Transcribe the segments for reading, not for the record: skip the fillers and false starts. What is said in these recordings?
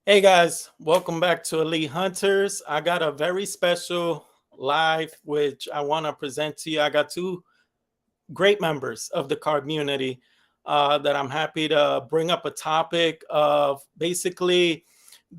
Hey guys, welcome back to Elite Hunters. I got a very special live which I want to present to you. I got two great members of the community that I'm happy to bring up a topic of basically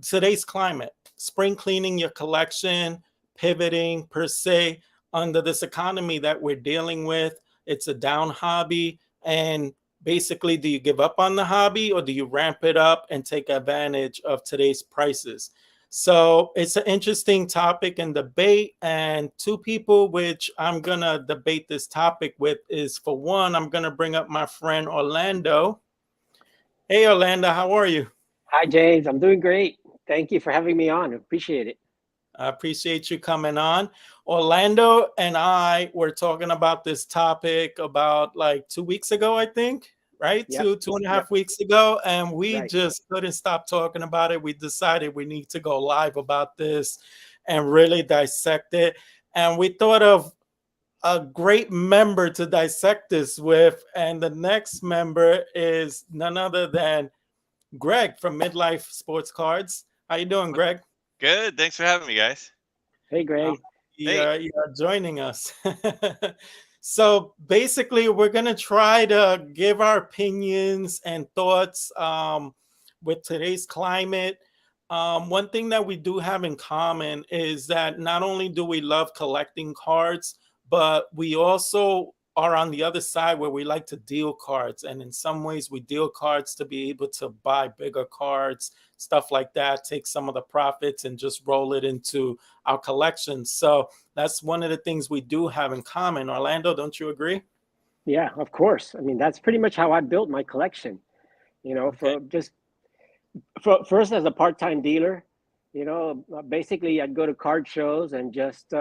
today's climate, spring cleaning your collection, pivoting per se under this economy that we're dealing with. It's a down hobby. And basically, do you give up on the hobby or do you ramp it up and take advantage of today's prices? So it's an interesting topic and debate. And two people which I'm going to debate this topic with is, for one, I'm going to bring up my friend Orlando. Hey, Orlando, how are you? Hi, James. I'm doing great. Thank you for having me on. Appreciate it. I appreciate you coming on. Orlando and I were talking about this topic about like 2 weeks ago, I think, right? Yep. Two and a Yep. half weeks ago. And we Right. just couldn't stop talking about it. We decided we need to go live about this and really dissect it. And we thought of a great member to dissect this with. And the next member is none other than Greg from Midlife Sports Cards. How you doing, Greg? Good. Thanks for having me, guys. Hey, Um, Greg. Hey. you are joining us. So basically, we're going to try to give our opinions and thoughts with today's climate. One thing that we do have in common is that not only do we love collecting cards, but we also are on the other side where we like to deal cards. And in some ways, we deal cards to be able to buy bigger cards, stuff like that, take some of the profits and just roll it into our collection. So that's one of the things we do have in common. Orlando, don't you agree? Yeah, of course. I mean, that's pretty much how I built my collection. Okay. First as a part-time dealer, basically I'd go to card shows and just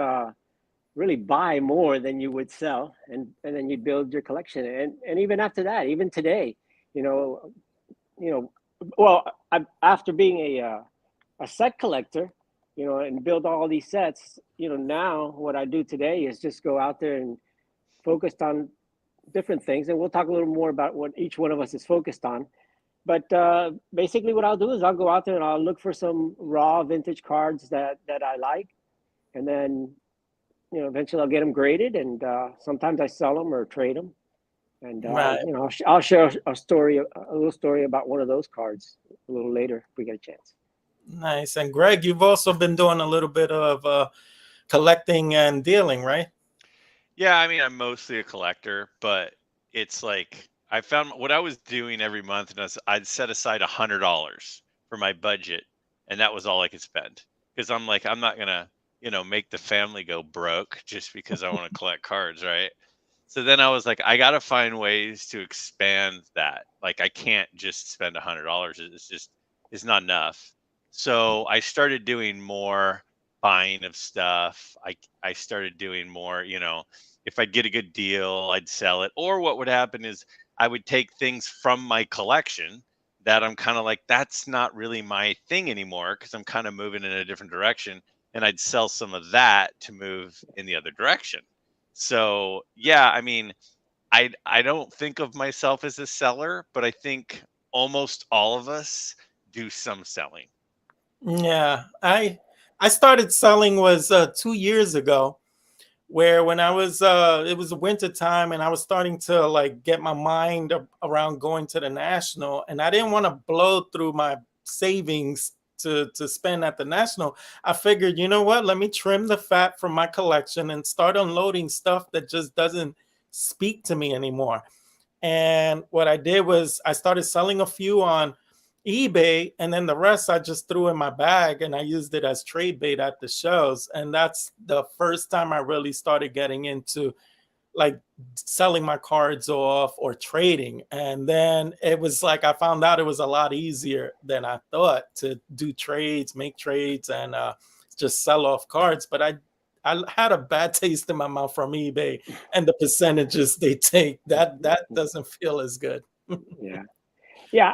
really buy more than you would sell, and then you build your collection. And even after that, even today, you know, you know, after being a set collector, and build all these sets, now what I do today is just go out there and focus on different things. And we'll talk a little more about what each one of us is focused on. But basically, what I'll do is I'll go out there and I'll look for some raw vintage cards that I like, and then eventually I'll get them graded, and sometimes I sell them or trade them. And Right. I'll share a little story about one of those cards a little later if we get a chance. Nice. And Greg, you've also been doing a little bit of collecting and dealing, right? Yeah, I mean, I'm mostly a collector, but it's like I found what I was doing every month, and I'd set aside $100 for my budget, and that was all I could spend. Because I'm like, I'm not gonna, make the family go broke just because I want to collect cards, right? So then I was like, I gotta find ways to expand that. Like, I can't just spend $100. It's not enough. So I started doing more buying of stuff. I started doing more, if I'd get a good deal, I'd sell it. Or what would happen is I would take things from my collection that I'm kind of like, that's not really my thing anymore because I'm kind of moving in a different direction. And I'd sell some of that to move in the other direction. So yeah, I mean, I don't think of myself as a seller, but I think almost all of us do some selling. Yeah. I started selling was 2 years ago, where when I was it was winter time and I was starting to like get my mind around going to the national, and I didn't want to blow through my savings to spend at the national. I figured, you know what, let me trim the fat from my collection and start unloading stuff that just doesn't speak to me anymore. And what I did was I started selling a few on eBay, and then the rest I just threw in my bag and I used it as trade bait at the shows. And that's the first time I really started getting into like selling my cards off or trading. And then it was like I found out it was a lot easier than I thought to do trades, make trades, and just sell off cards. But I had a bad taste in my mouth from eBay and the percentages they take. That doesn't feel as good. Yeah. Yeah,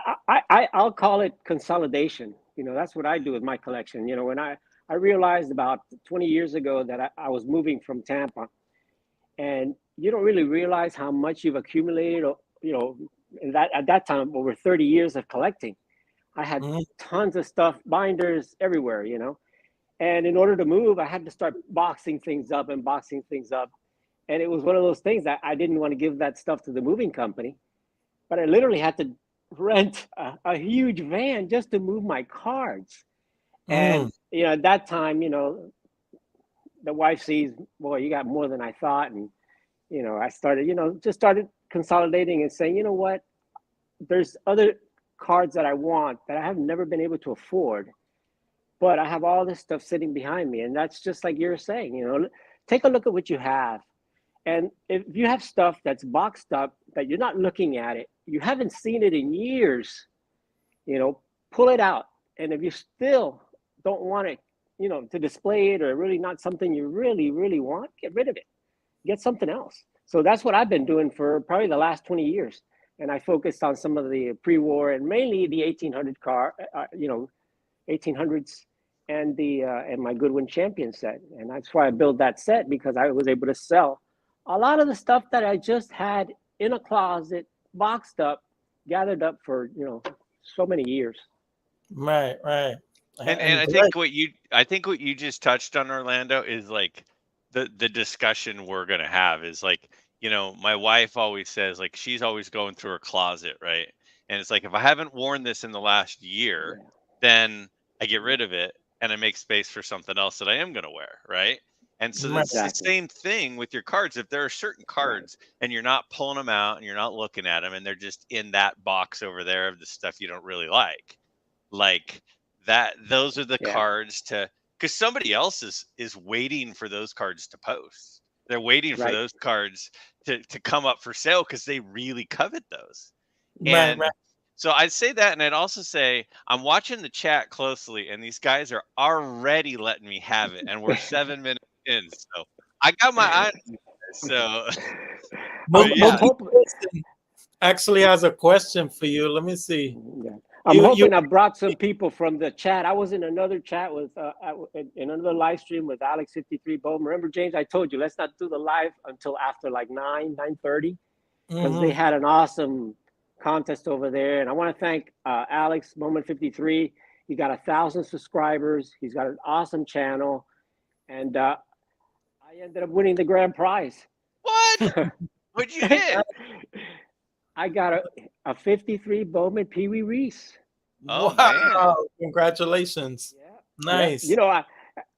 I'll call it consolidation. That's what I do with my collection. When I realized about 20 years ago that I was moving from Tampa, and you don't really realize how much you've accumulated, in that at that time over 30 years of collecting. I had Mhm. tons of stuff, binders everywhere, you know. And in order to move, I had to start boxing things up and boxing things up. And it was one of those things that I didn't want to give that stuff to the moving company, but I literally had to rent a huge van just to move my cards. Mm. And, you know, at that time, you know, the wife sees, boy, you got more than I thought. And, you know, I started, you know, just started consolidating and saying, you know what, there's other cards that I want that I have never been able to afford, but I have all this stuff sitting behind me. And that's just like you're saying, you know, take a look at what you have. And if you have stuff that's boxed up that you're not looking at it, you haven't seen it in years, you know, pull it out. And if you still don't want it, you know, to display it, or really not something you really, really want, get rid of it. Get something else. So that's what I've been doing for probably the last 20 years. And I focused on some of the pre-war and mainly the 1800 you know, 1800s and my Goodwin Champion set. And that's why I built that set, because I was able to sell a lot of the stuff that I just had in a closet, boxed up, gathered up for, you know, so many years. Right, right. And And I think what you just touched on, Orlando, is like the discussion we're gonna have is like, you know, my wife always says like she's always going through her closet, right? And it's like if I haven't worn this in the last year, Yeah, then I get rid of it and I make space for something else that I am gonna wear, right? And so right, it's the exactly. same thing with your cards. If there are certain Right. cards and you're not pulling them out and you're not looking at them and they're just in that box over there of the stuff you don't really like that those are the Yeah. cards to because somebody else is waiting for those cards to post. They're waiting for Right. those cards to come up for sale because they really covet those. right, And right. so I'd say that, and I'd also say I'm watching the chat closely, and these guys are already letting me have it, and we're 7 minutes in, so I got my eye on you guys. So, but I'm yeah, Mookie hoping. Wilson actually has a question for you. Let me see. Yeah. I'm You hoping I brought some people from the chat. I was in another chat with, in another live stream with Alex 53 Bo. Remember, James, I told you, let's not do the live until after like 9:30, because they mhm. had an awesome contest over there. And I want to thank Alex, Moment 53. He got 1,000 subscribers. He's got an awesome channel. And I ended up winning the grand prize. what? What'd you get? I got a 53 Bowman Pee Wee Reese. Oh man, Wow, congratulations. Yeah, yeah. You Nice. know,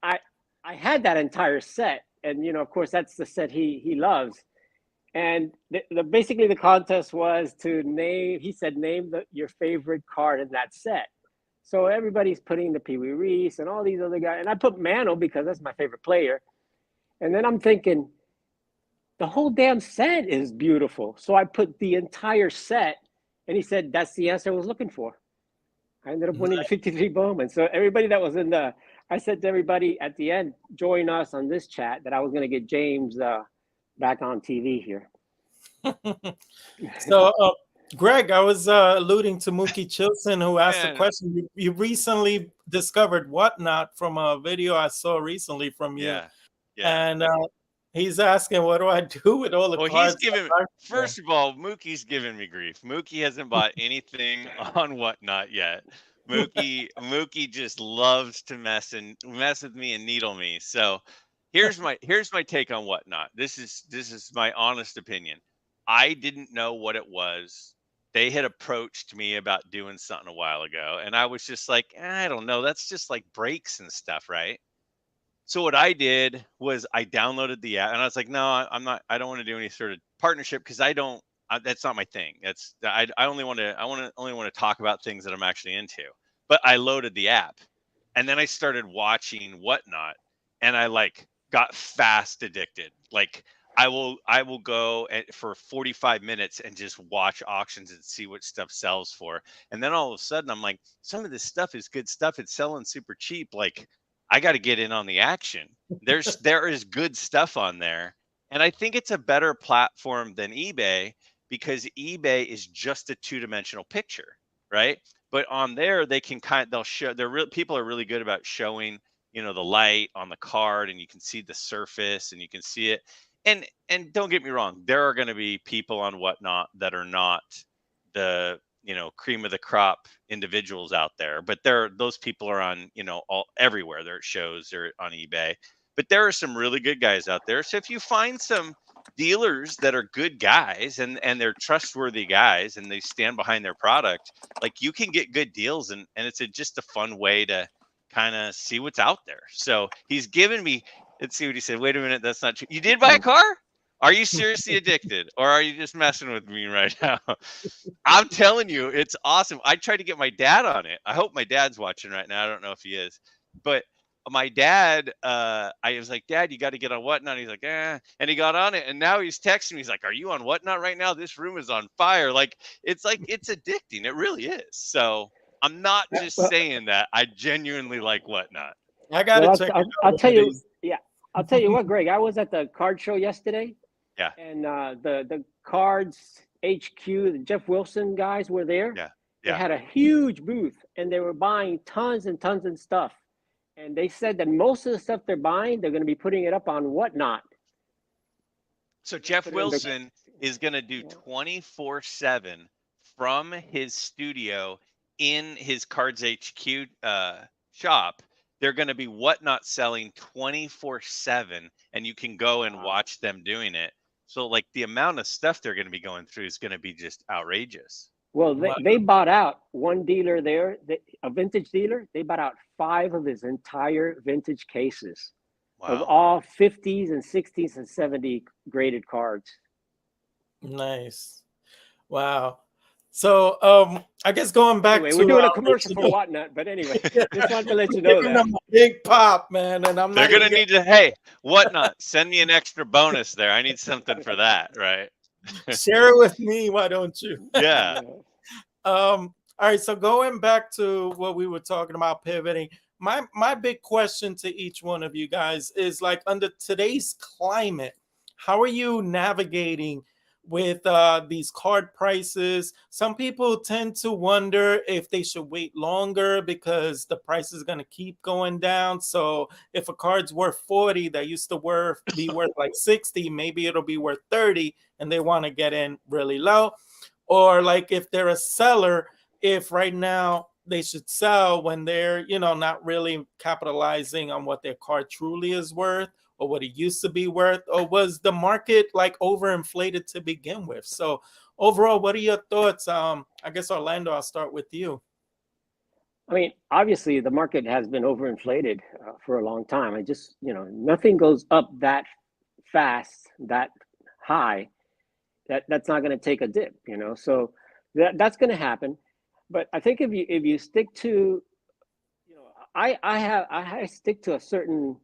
I, I had that entire set, and you know, of course, that's the set he loves. And basically the contest was to name. He said, name your favorite card in that set. So everybody's putting the Pee Wee Reese and all these other guys, and I put Mano because that's my favorite player. And then I'm thinking, the whole damn set is beautiful. So I put the entire set, and he said, that's the answer I was looking for. I ended up winning the 53 Bowman. So everybody that was in the, I said to everybody at the end, join us on this chat, that I was going to get James back on TV here. So, Greg, I was alluding to Mookie Chilson, who asked a man, question. You recently discovered Whatnot from a video I saw recently from you, yeah, yeah. and he's asking, "What do I do with all the Well, he's cards giving. I like there?" First of all, Mookie's giving me grief. Mookie hasn't bought anything on Whatnot yet. Mookie just loves to mess with me and needle me. So here's my take on Whatnot. This is my honest opinion. I didn't know what it was. They had approached me about doing something a while ago, and I was just like, I don't know. That's just like breaks and stuff, right? So what I did was I downloaded the app and I was like, no, I'm not, I don't want to do any sort of partnership because that's not my thing. I only want to, only want to talk about things that I'm actually into. But I loaded the app and then I started watching Whatnot and I like got fast addicted. Like I will go for 45 minutes and just watch auctions and see what stuff sells for. And then all of a sudden I'm like, some of this stuff is good stuff. It's selling super cheap. Like I got to get in on the action. There is good stuff on there. And I think it's a better platform than eBay because eBay is just a two-dimensional picture, right? But on there they can they'll show people are really good about showing, the light on the card and you can see the surface and you can see it. And don't get me wrong, there are going to be people on Whatnot that are not the cream of the crop individuals out there, but those people are on, everywhere. They're at shows, they're on eBay, but there are some really good guys out there. So if you find some dealers that are good guys and they're trustworthy guys and they stand behind their product, like you can get good deals, and it's just a fun way to kind of see what's out there. So he's given me, let's see what he said. Wait a minute, that's not true. You did buy a car? Are you seriously addicted, or are you just messing with me right now? I'm telling you, it's awesome. I tried to get my dad on it. I hope my dad's watching right now. I don't know if he is, but my dad, I was like, Dad, you got to get on Whatnot. He's like, and he got on it, and now he's texting me. He's like, are you on Whatnot right now? This room is on fire. It's addicting. It really is. So I'm not just saying that. I genuinely like Whatnot. I gotta check. I'll tell you. Yeah, I'll tell you what, Greg. I was at the card show yesterday. Yeah. And the Cards HQ, the Jeff Wilson guys were there. Yeah. They had a huge booth, and they were buying tons and tons of stuff. And they said that most of the stuff they're buying, they're going to be putting it up on Whatnot. So Jeff Wilson is going to do 24/7 from his studio in his Cards HQ shop. They're going to be Whatnot selling 24/7, and you can go and watch them doing it. So the amount of stuff they're going to be going through is going to be just outrageous. Well, they bought out one dealer there, a vintage dealer. They bought out 5 of his entire vintage cases of all 50s and 60s and 70 graded cards. Nice. Wow. So I guess going back to we're doing a commercial for Whatnot, but anyway, just wanted to let you know that. Them a big pop, man, and they're gonna need to. Hey, Whatnot, send me an extra bonus there. I need something for that, right? Share it with me, why don't you? Yeah. All right. So going back to what we were talking about, pivoting. My big question to each one of you guys is under today's climate, how are you navigating with these card prices? Some people tend to wonder if they should wait longer because the price is going to keep going down. So if a card's worth 40 that used to be worth 60, maybe it'll be worth 30, and they want to get in really low. Or if they're a seller, if right now they should sell when they're not really capitalizing on what their card truly is worth, or what it used to be worth, or was the market overinflated to begin with? So overall, what are your thoughts? I guess Orlando, I'll start with you. I mean, obviously the market has been overinflated for a long time. I just, nothing goes up that fast, that high, that's not going to take a dip, so that's going to happen. But I think if you stick to, I stick to a certain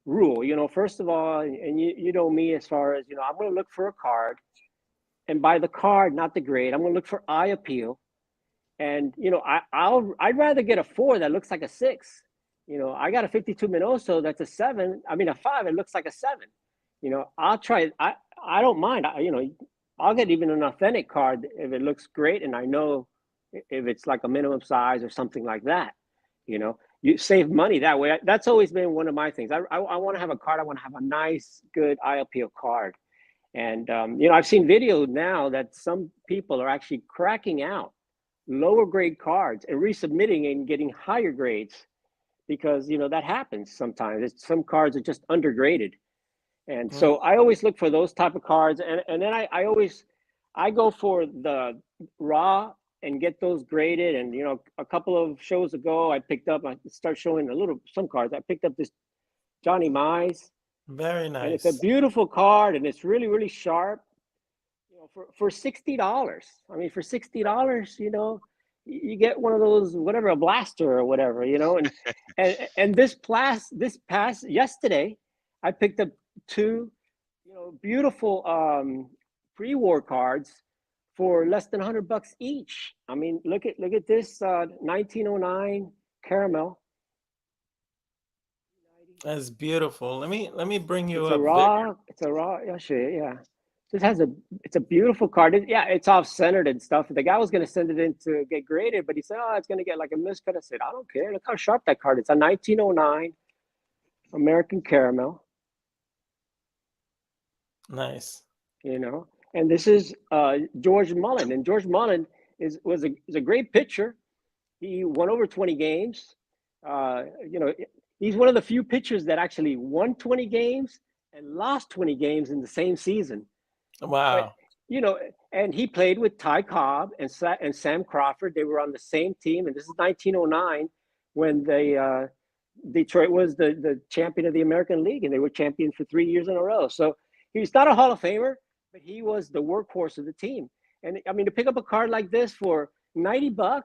rule, first of all, and you know me as far as, I'm going to look for a card, and by the card, not the grade, I'm going to look for eye appeal. And, I'd rather get a 4 that looks like a 6. I got a 52 Minoso that's a 5, it looks like a 7. I'll try, I don't mind, I'll get even an authentic card if it looks great, and I know if it's a minimum size or something like that. You save money that way. That's always been one of my things. I want to have a card. I want to have a nice, good eye appeal card. And, I've seen video now that some people are actually cracking out lower grade cards and resubmitting and getting higher grades because, that happens sometimes. Some cards are just undergraded. And so I always look for those type of cards. And then I go for the raw and get those graded. And, a couple of shows ago, I start showing some cards. I picked up this Johnny Mize. Very nice. And it's a beautiful card, and it's really, really sharp. For $60. I mean, for $60, you get one of those, whatever, a blaster or whatever, and this past yesterday, I picked up 2, beautiful pre-war cards for less than $100 each. I mean, look at this 1909 caramel. That's beautiful. Let me bring you It's up. It's a raw. Yeah. It's a beautiful card. It's off centered and stuff. The guy was going to send it in to get graded, but he said, "Oh, it's going to get a miscut." I said, "I don't care. Look how sharp that card is. It's a 1909 American caramel." Nice. And this is George Mullen, and George Mullen is a great pitcher. He won over 20 games. You know, he's one of the few pitchers that actually won 20 games and lost 20 games in the same season. But Wow. you know, and he played with Ty Cobb and Sam Crawford. They were on the same team, and this is 1909 when Detroit was the champion of the American League, and they were champions for 3 years in a row. So he's not a Hall of Famer, but he was the workhorse of the team. And I mean, to pick up a card like this for $90,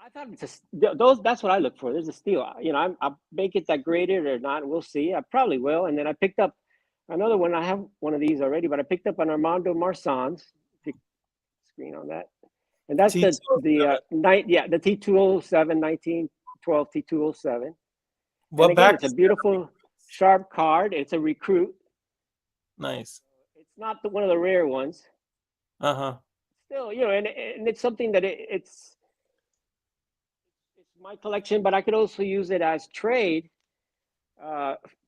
I thought it's those. That's what I look for. There's a steal. You know, I make it that graded or not. We'll see. I probably will. And then I picked up another one. I have one of these already, but I picked up an Armando Marsans. Screen on that, and that's the night. Yeah, the T207 1912 T207. And What again, back? it's a beautiful, sharp card. It's a recruit. Nice. It's not one of the rare ones. Uh-huh. Still, you know, and it's something that it's my collection, but I could also use it as trade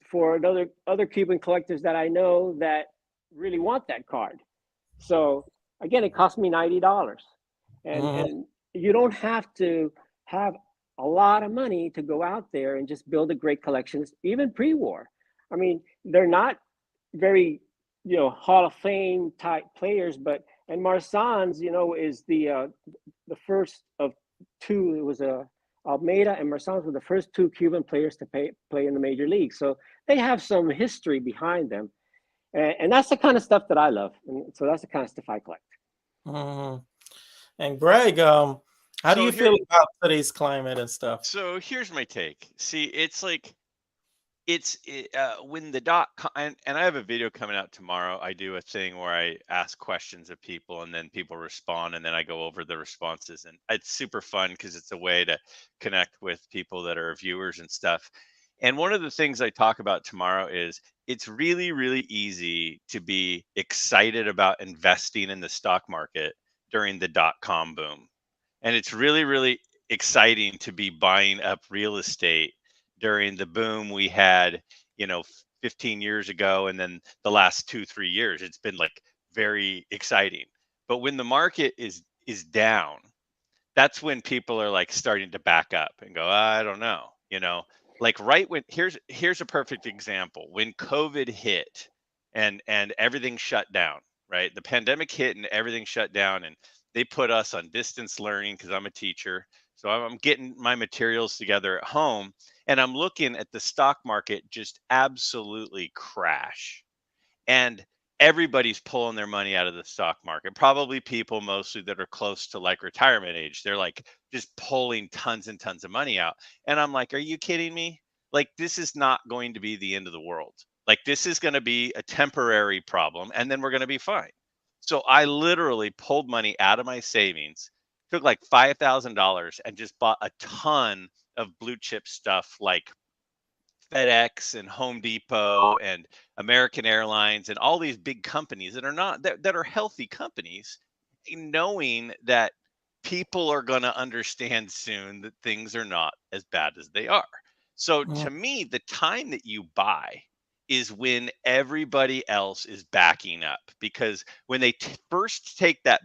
for other Cuban collectors that I know that really want that card. So again, it cost me $90, and you don't have to have a lot of money to go out there and just build a great collection, even pre-war. I mean, they're not very, you know, Hall of Fame type players, but and Marsans, you know, is the first of two. It was a Almeida and Marsans were the first two Cuban players to play in the major league. So they have some history behind them. And that's the kind of stuff that I love. And so that's the kind of stuff I collect. And Greg, how do So you feel about today's climate and stuff? So here's my take. See, it's like when and I have a video coming out tomorrow. I do a thing where I ask questions of people and then people respond and then I go over the responses, and it's super fun because it's a way to connect with people that are viewers and stuff. And one of the things I talk about tomorrow is it's really, really easy to be excited about investing in the stock market during the dot-com boom. And it's really, really exciting to be buying up real estate during the boom we had, 15 years ago, and then the last 2-3 years. It's been like very exciting. But when the market is down, that's when people are like starting to back up and go, I don't know, like right when here's a perfect example. When COVID hit and everything shut down, right? The pandemic hit and everything shut down, and they put us on distance learning because I'm a teacher. So I'm getting my materials together at home, and I'm looking at the stock market just absolutely crash. And everybody's pulling their money out of the stock market. Probably people mostly that are close to like retirement age. They're like just pulling tons and tons of money out. And I'm like, are you kidding me? Like, this is not going to be the end of the world. Like, this is going to be a temporary problem, and then we're going to be fine. So I literally pulled money out of my savings, took like $5,000 and just bought a ton of blue chip stuff like FedEx and Home Depot and American Airlines and all these big companies that are not that are healthy companies, knowing that people are going to understand soon that things are not as bad as they are. So to me, the time that you buy is when everybody else is backing up, because when they first take that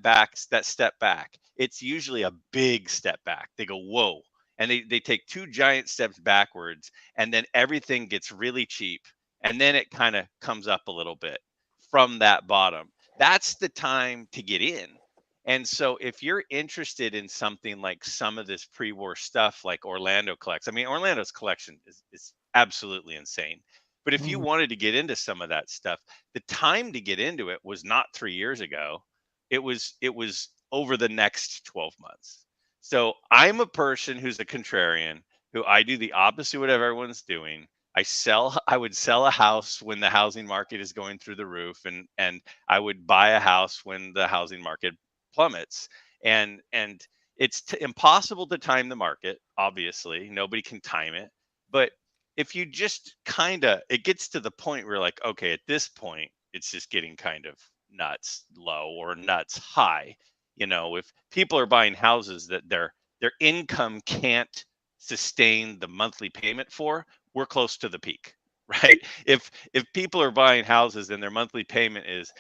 step back, it's usually a big step back. They go, whoa, and they take two giant steps backwards, and then everything gets really cheap, and then it kind of comes up a little bit from that bottom. That's the time to get in. And so if you're interested in something like some of this pre-war stuff like Orlando collects, I mean, Orlando's collection is absolutely insane. But if you wanted to get into some of that stuff, the time to get into it was not 3 years ago. It was over the next 12 months. So I'm a person who's a contrarian, who I do the opposite of what everyone's doing. I would sell a house when the housing market is going through the roof, and I would buy a house when the housing market plummets. And it's impossible to time the market. Obviously, nobody can time it. But if you just it gets to the point where like, okay, at this point, it's just getting kind of nuts low or nuts high. If people are buying houses that their income can't sustain the monthly payment for, we're close to the peak, right? If people are buying houses and their monthly payment is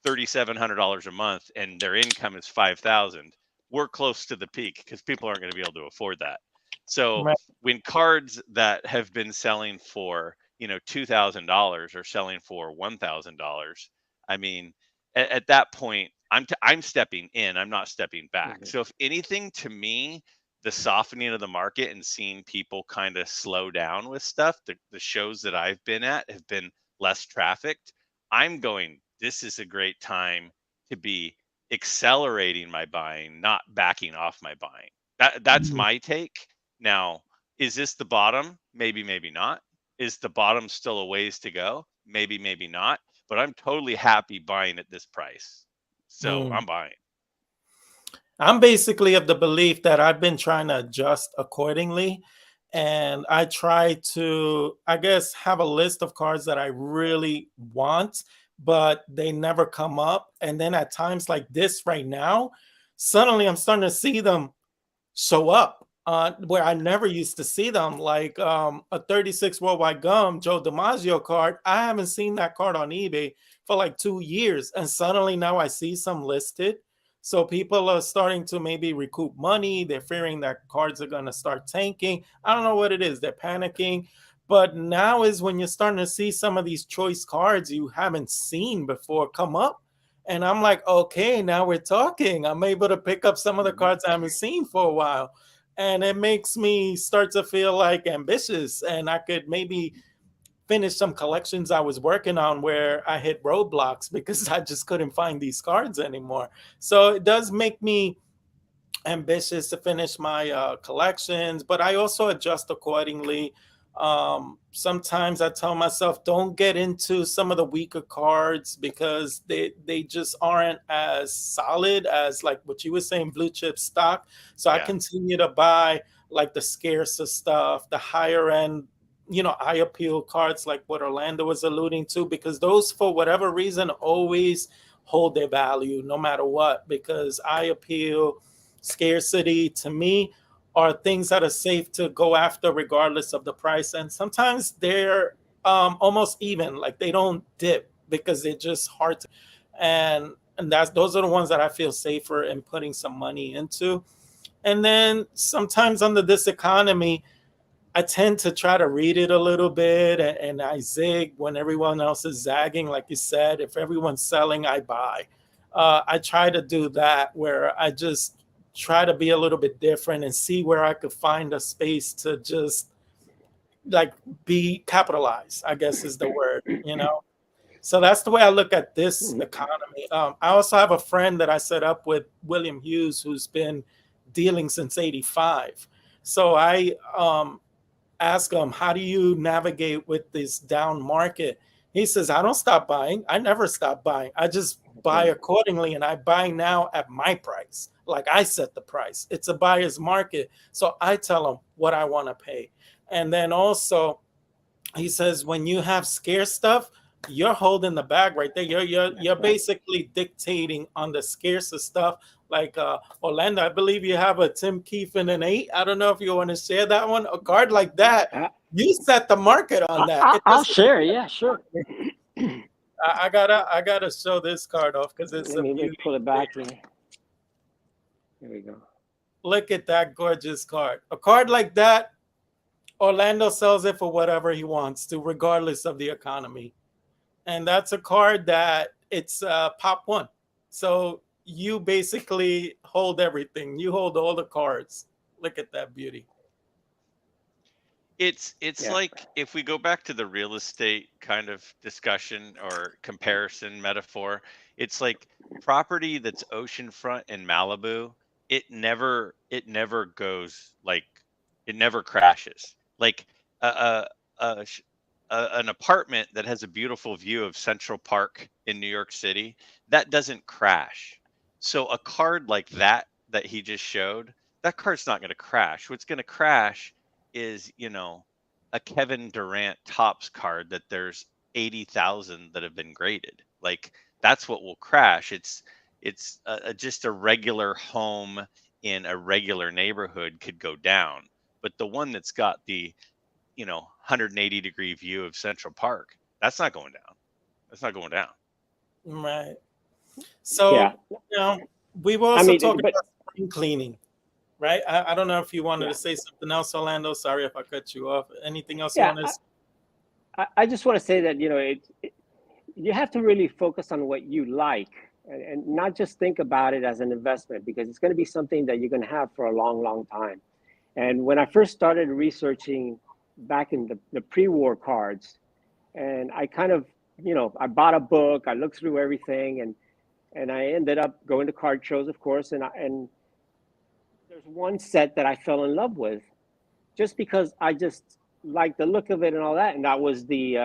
$3,700 a month and their income is $5,000, we're close to the peak because people aren't going to be able to afford that. So Right. when cards that have been selling for, $2,000 are selling for $1,000, I mean, at that point, I'm stepping in. I'm not stepping back. Mhm. So if anything, to me, the softening of the market and seeing people kind of slow down with stuff, the shows that I've been at have been less trafficked. I'm going, this is a great time to be accelerating my buying, not backing off my buying. That's Mhm. my take. Now, is this the bottom? Maybe, maybe not. Is the bottom still a ways to go? Maybe, maybe not. But I'm totally happy buying at this price. So Mm. I'm buying. I'm basically of the belief that I've been trying to adjust accordingly. And I try to, I guess, have a list of cards that I really want, but they never come up. And then at times like this right now, suddenly I'm starting to see them show up where I never used to see them, like a 36 Worldwide Gum Joe DiMaggio card. I haven't seen that card on eBay for like 2 years, and suddenly now I see some listed. So people are starting to maybe recoup money. They're fearing that cards are going to start tanking. I don't know what it is. They're panicking. But now is when you're starting to see some of these choice cards you haven't seen before come up. And I'm like, okay, now we're talking. I'm able to pick up some of the cards I haven't seen for a while. And it makes me start to feel like ambitious. And I could maybe finish some collections I was working on where I hit roadblocks because I just couldn't find these cards anymore. So it does make me ambitious to finish my collections, but I also adjust accordingly. Sometimes I tell myself, don't get into some of the weaker cards because they just aren't as solid as like what you were saying, blue chip stock. So I Yeah. continue to buy like the scarcer stuff, the higher end, eye appeal cards like what Orlando was alluding to, because those, for whatever reason, always hold their value no matter what, because eye appeal, scarcity to me are things that are safe to go after regardless of the price. And sometimes they're almost even, like they don't dip because they're just hard to, and those are the ones that I feel safer in putting some money into. And then sometimes under this economy, I tend to try to read it a little bit, and I zig when everyone else is zagging. Like you said, if everyone's selling, I buy. I try to do that where I just try to be a little bit different and see where I could find a space to just like be capitalized, I guess is the word. So that's the way I look at this economy. I also have a friend that I set up with, William Hughes, who's been dealing since '85. So I ask him, how do you navigate with this down market? He says, I don't stop buying. I never stop buying. I just buy accordingly, and I buy now at my price. Like I set the price. It's a buyer's market. So I tell him what I want to pay. And then also, he says, when you have scarce stuff, you're holding the bag right there. You're basically dictating on the scarcer stuff. Like Orlando, I believe you have a Tim Keefe and an 8. I don't know if you want to share that one. A card like that, you set the market on that. It I'll doesn't. share. Yeah, sure. I gotta show this card off because it's Let a me beauty. pull it back here. There we go. Look at that gorgeous card. A card like that, Orlando sells it for whatever he wants to, regardless of the economy. And that's a card that it's pop one. So you basically hold everything. You hold all the cards. Look at that beauty. It's Yeah. like if we go back to the real estate kind of discussion or comparison metaphor, it's like property that's oceanfront in Malibu, it never goes like it never crashes. Like a, sh- an apartment that has a beautiful view of Central Park in New York City, that doesn't crash. So a card like that he just showed, that card's not going to crash. What's going to crash is, a Kevin Durant tops card that there's 80,000 that have been graded. Like that's what will crash. It's just a regular home in a regular neighborhood could go down, but the one that's got the 180-degree view of Central Park, that's not going down. That's not going down. Right. Yeah. So, we were I also mean, talking but about spring cleaning, right? I don't know if you wanted Yeah. to say something else, Orlando. Sorry if I cut you off. Anything else you Yeah. want to say? I just want to say that, you have to really focus on what you like, and not just think about it as an investment, because it's going to be something that you're going to have for a long, long time. And when I first started researching back in the pre-war cards, and I kind of, I bought a book, I looked through everything, and I ended up going to card shows, of course, and there's one set that I fell in love with just because I just liked the look of it and all that, and that was the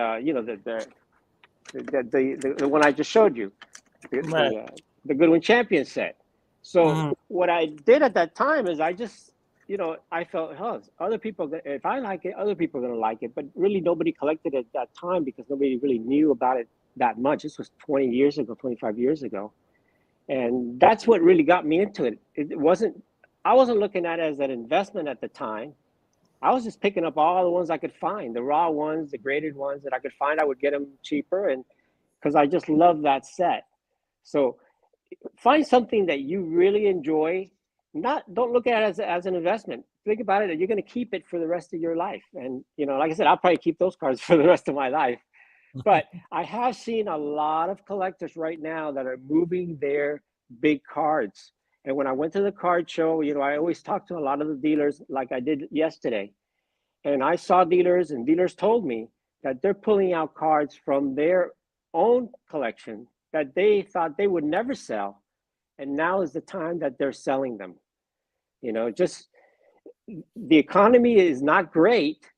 one I just showed you, the Right. the Goodwin Champion set. So Mhm. what I did at that time is I just, I felt, oh, other people, if I like it, other people are going to like it. But really, nobody collected it at that time because nobody really knew about it that much. This was 20 years ago, 25 years ago, and that's what really got me into it. I wasn't looking at it as an investment at the time. I was just picking up all the ones I could find, the raw ones, the graded ones that I could find. I would get them cheaper, and because I just love that set. So find something that you really enjoy. Don't look at it as an investment. Think about it that you're going to keep it for the rest of your life. And like I said, I'll probably keep those cards for the rest of my life. But I have seen a lot of collectors right now that are moving their big cards. And when I went to the card show, I always talk to a lot of the dealers like I did yesterday. And I saw dealers, and dealers told me that they're pulling out cards from their own collection that they thought they would never sell. And now is the time that they're selling them. Just the economy is not great,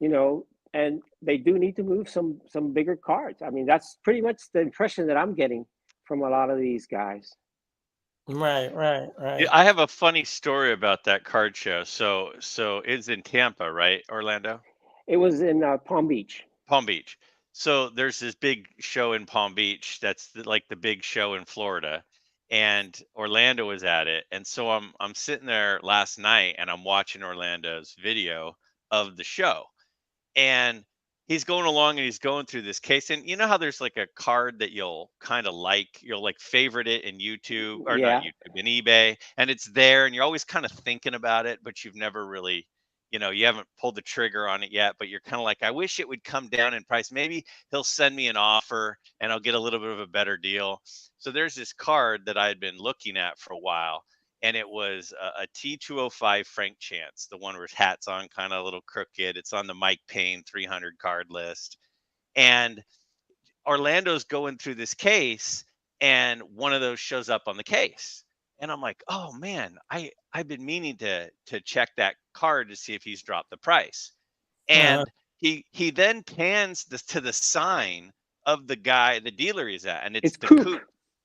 and they do need to move some bigger cards. I mean, that's pretty much the impression that I'm getting from a lot of these guys. Right, right, Yeah, right. I have a funny story about that card show. So it's in Tampa, right, Orlando? It was in Palm Beach. Palm Beach. So there's this big show in Palm Beach that's like the big show in Florida, and Orlando was at it. And so I'm sitting there last night and I'm watching Orlando's video of the show, and he's going along and he's going through this case. And you know how there's like a card that you'll like favorite it in YouTube, or not Yeah. YouTube, in eBay, and it's there and you're always kind of thinking about it, but you've never really, you haven't pulled the trigger on it yet, but you're kind of like, I wish it would come down in price. Maybe he'll send me an offer and I'll get a little bit of a better deal. So there's this card that I had been looking at for a while, and it was a T205 Frank Chance, the one where his hat's on kind of a little crooked. It's on the Mike Payne 300 card list. And Orlando's going through this case, and one of those shows up on the case. And I'm like, oh man, I've been meaning to check that card to see if he's dropped the price. Uh, And he then pans this to the sign of the guy, the dealer he's at, and it's It's the Coop. coupe.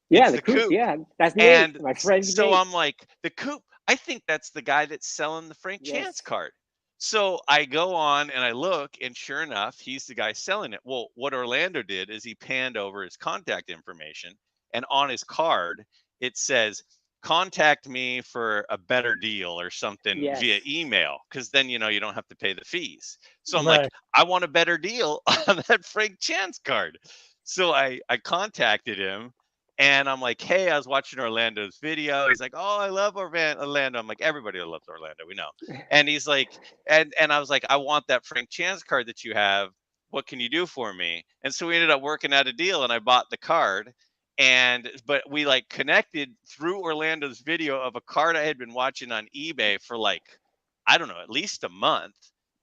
Yeah, It's the the Coop. coupe. Yeah, that's Nate, And my friend so Nate. I'm like, the coop, I think that's the guy that's selling the Frank Chance Yes. card. So I go on and I look, and sure enough, he's the guy selling it. Well, what Orlando did is he panned over his contact information, and on his card, it says, contact me for a better deal or something via Yes. email, because then, you don't have to pay the fees. So I'm like, right. I want a better deal on that Frank Chance card. So I contacted him, and I'm like, hey, I was watching Orlando's video. He's like, oh, I love Orlando. I'm like, everybody loves Orlando, we know. And he's like, and I was like, I want that Frank Chance card that you have. What can you do for me? And so we ended up working out a deal, and I bought the card. But we like connected through Orlando's video of a card I had been watching on eBay for like, I don't know, at least a month.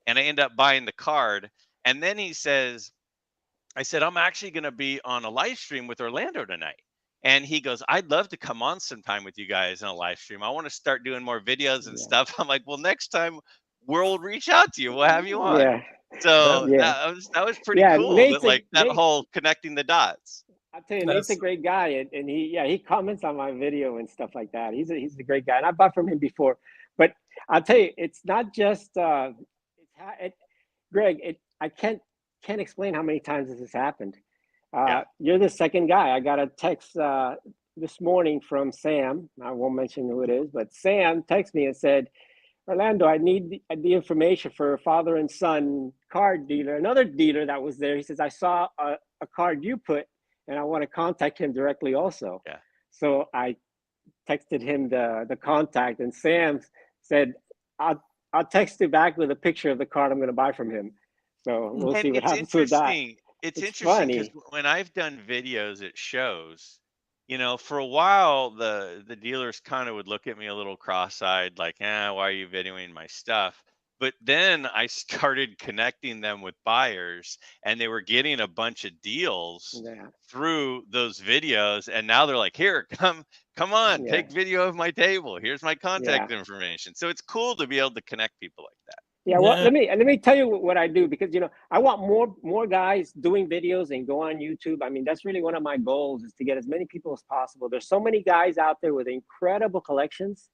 And I end up buying the card. And then I said, I'm actually going to be on a live stream with Orlando tonight. And he goes, I'd love to come on sometime with you guys on a live stream. I want to start doing more videos and Yeah. stuff. I'm like, well, next time we'll reach out to you. We'll have you on. Yeah. So That, Yeah. that was pretty Yeah. cool. That like that Nate. whole connecting the dots. I'll tell you, Nate's a that's great guy, and he comments on my video and stuff like that. He's a great guy, and I bought from him before. But I'll tell you, it's not just Greg. I can't explain how many times this has happened. Yeah. You're the second guy. I got a text this morning from Sam. I won't mention who it is, but Sam texted me and said, Orlando, I need the information for a father and son card dealer, another dealer that was there. He says, I saw a card you put, and I want to contact him directly also. Yeah. So I texted him the contact, and Sam said, "I'll I'll text you back with a picture of the card I'm going to buy from him." So we'll And see what it's happens with that. interesting. It's It's interesting because funny. when I've done videos at shows, for a while the dealers kind of would look at me a little cross-eyed, like, why are you videoing my stuff? But then I started connecting them with buyers, and they were getting a bunch of deals Yeah, through those videos, and now they're like, here, come on, yeah, take video of my table. Here's my yeah. contact information. So it's cool to be able to connect people like that. Yeah, well, Yeah. let me tell you what I do, because I want more guys doing videos and go on YouTube. I mean, that's really one of my goals, is to get as many people as possible. There's so many guys out there with incredible collections,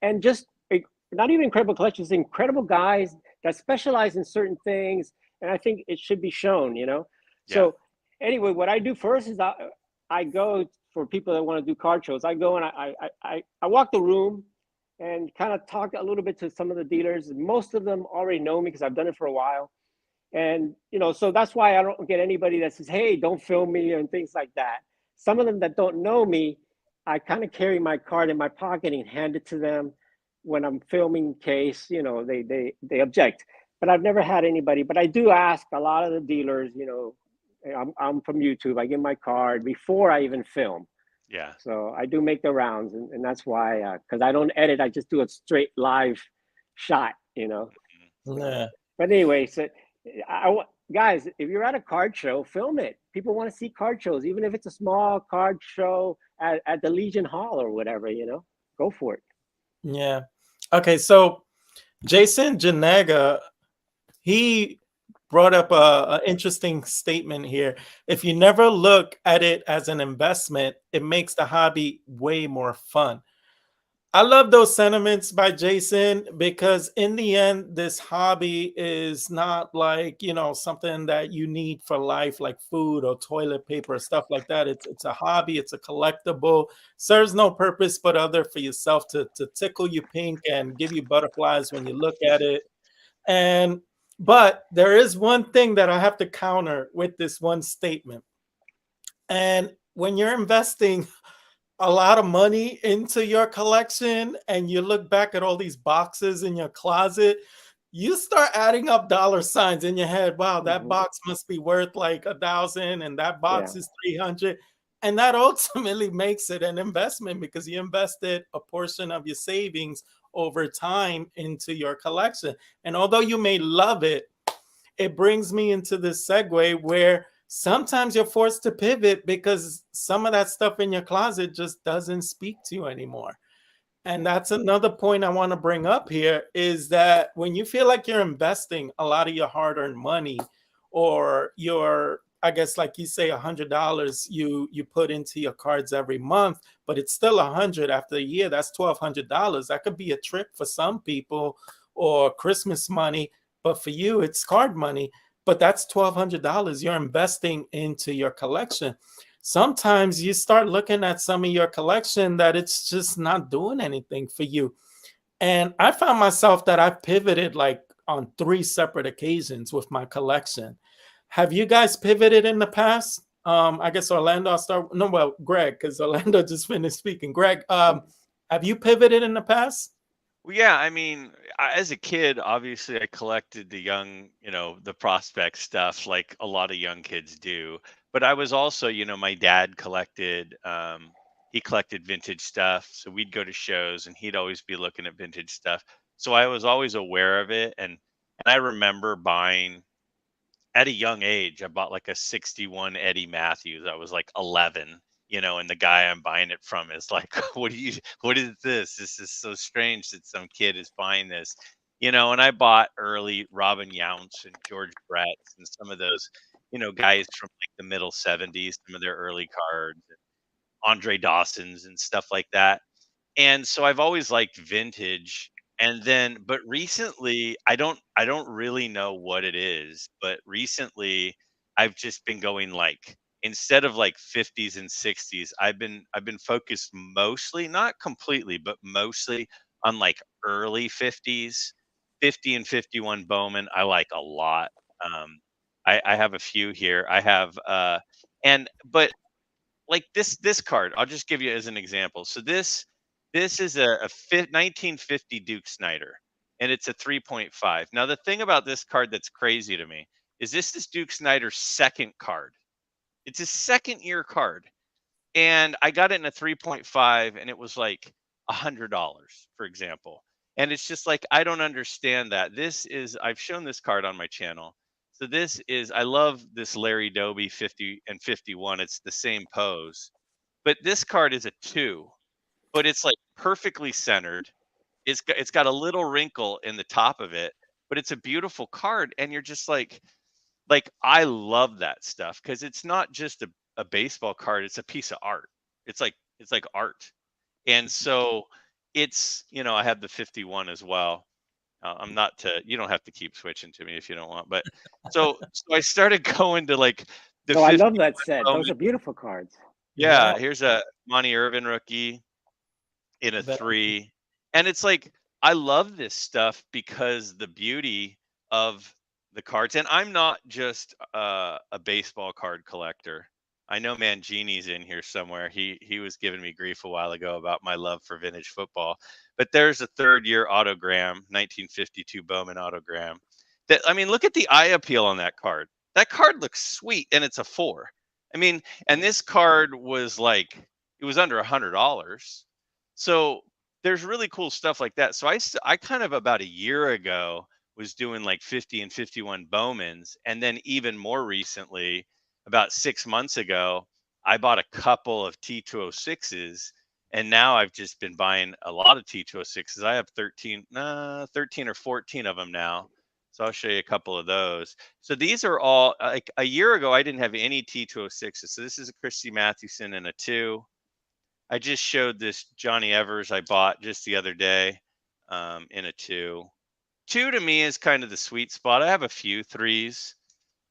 and just not even incredible collections, incredible guys that specialize in certain things, and I think it should be shown. Yeah. So anyway, what I do first is I go, for people that want to do card shows. I go and I walk the room and kind of talk a little bit to some of the dealers. Most of them already know me because I've done it for a while. And so that's why I don't get anybody that says, "Hey, don't film me," and things like that. Some of them that don't know me, I kind of carry my card in my pocket and hand it to them when I'm filming, in case they object. But I've never had anybody. But I do ask a lot of the dealers. I'm from YouTube. I give my card before I even film. Yeah. So I do make the rounds, and that's why, because I don't edit, I just do a straight live shot. Mhm. So, Yeah. but anyway, so guys, if you're at a card show, film it. People want to see card shows, even if it's a small card show at the Legion Hall or whatever. Go for it. Yeah. Okay. So Jason Janega, he brought up a interesting statement here. If you never look at it as an investment, it makes the hobby way more fun. I love those sentiments by Jason, because in the end, this hobby is not like, something that you need for life, like food or toilet paper or stuff like that. It's a hobby, it's a collectible, serves no purpose but other for yourself to tickle you pink and give you butterflies when you look at it. And but there is one thing that I have to counter with this one statement. And when you're investing a lot of money into your collection and you look back at all these boxes in your closet, you start adding up dollar signs in your head. Wow, that Hmm. box must be worth like 1,000 and that Yeah. box is 300. And that ultimately makes it an investment because you invested a portion of your savings over time into your collection. And although you may love it, it brings me into this segue where sometimes you're forced to pivot because some of that stuff in your closet just doesn't speak to you anymore. And that's another point I want to bring up here, is that when you feel like you're investing a lot of your hard-earned money, or your, I guess like you say, $100 you put into your cards every month, but it's still 100 after a year, that's $1,200. That could be a trip for some people, or Christmas money, but for you it's card money. But that's $1,200 you're investing into your collection. Sometimes you start looking at some of your collection that it's just not doing anything for you. And I found myself that I've pivoted like on 3 separate occasions with my collection. Have you guys pivoted in the past? I guess Orlando, I'll start. No, well, Greg, because Orlando just finished speaking. Greg, have you pivoted in the past? Well, yeah, I mean, as a kid, obviously, I collected the young, the prospect stuff like a lot of young kids do. But I was also, my dad collected, he collected vintage stuff. So we'd go to shows and he'd always be looking at vintage stuff. So I was always aware of it. And I remember buying at a young age. I bought like a 61 Eddie Matthews. I was like 11, and the guy I'm buying it from is like, what is this? This is so strange that some kid is buying this, and I bought early Robin Younts and George Brett's and some of those, guys from like the middle 70s, some of their early cards, and Andre Dawson's and stuff like that. And so I've always liked vintage, and then but recently, I don't really know what it is, but recently I've just been going like, instead of like 50s and 60s, I've been focused mostly, not completely, but mostly on like early 50s, 50 and 51 Bowman. I like a lot. Um I have a few here. I have and but like this card, I'll just give you as an example. So this This is a 1950 Duke Snyder, and it's a 3.5. Now, the thing about this card that's crazy to me is this is Duke Snyder's second card. It's his second year card. And I got it in a 3.5 and it was like $100, for example. And it's just like, I don't understand that. This is, I've shown this card on my channel. So this is, I love this Larry Doby 50 and 51. It's the same pose, but this card is a 2, but it's like perfectly centered. It's got a little wrinkle in the top of it, but it's a beautiful card. And you're just like I love that stuff because it's not just a baseball card, it's a piece of art. It's like art. And so it's, I have the 51 as well. I'm not to, you don't have to keep switching to me if you don't want, but so I started going to like the No, I 50 love that set. Those moment. are beautiful cards. Yeah, here's a Monty Irvin rookie in a That- 3. And it's like I love this stuff because the beauty of the cards. And I'm not just a baseball card collector. I know Mangini's in here somewhere. He was giving me grief a while ago about my love for vintage football. But there's a 3rd-year autogram, 1952 Bowman autogram. That, I mean, look at the eye appeal on that card. That card looks sweet, and it's a 4. I mean, and this card was like, it was under $100. So there's really cool stuff like that. So I kind of about a year ago was doing like 50 and 51 Bowmans. And then even more recently, about 6 months ago, I bought a couple of T206s. And now I've just been buying a lot of T206s. I have 13 or 14 of them now. So I'll show you a couple of those. So these are all, like a year ago, I didn't have any T206s. So this is a Christy Mathewson and a 2. I just showed this Johnny Evers I bought just the other day in a 2. 2 to me is kind of the sweet spot. I have a few 3s.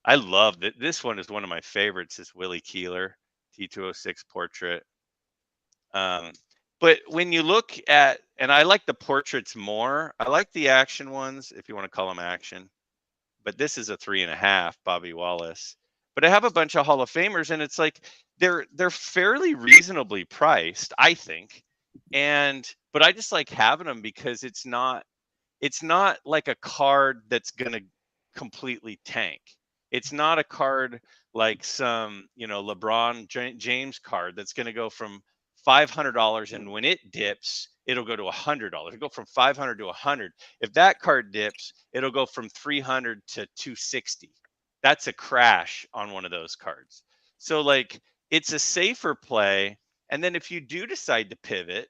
I love that. This one is one of my favorites. This Willie Keeler T206 portrait. But when you look at, and I like the portraits more. I like the action ones, if you want to call them action. But this is a 3.5, Bobby Wallace. But I have a bunch of Hall of Famers, and it's like they're fairly reasonably priced, I think. But I just like having them because it's not like a card that's gonna completely tank. It's not a card like some, LeBron James card that's gonna go from $500, and when it dips, it'll go to $100. It'll go from 500 to 100. If that card dips, it'll go from 300 to 260. That's a crash on one of those cards. So like it's a safer play. And then if you do decide to pivot,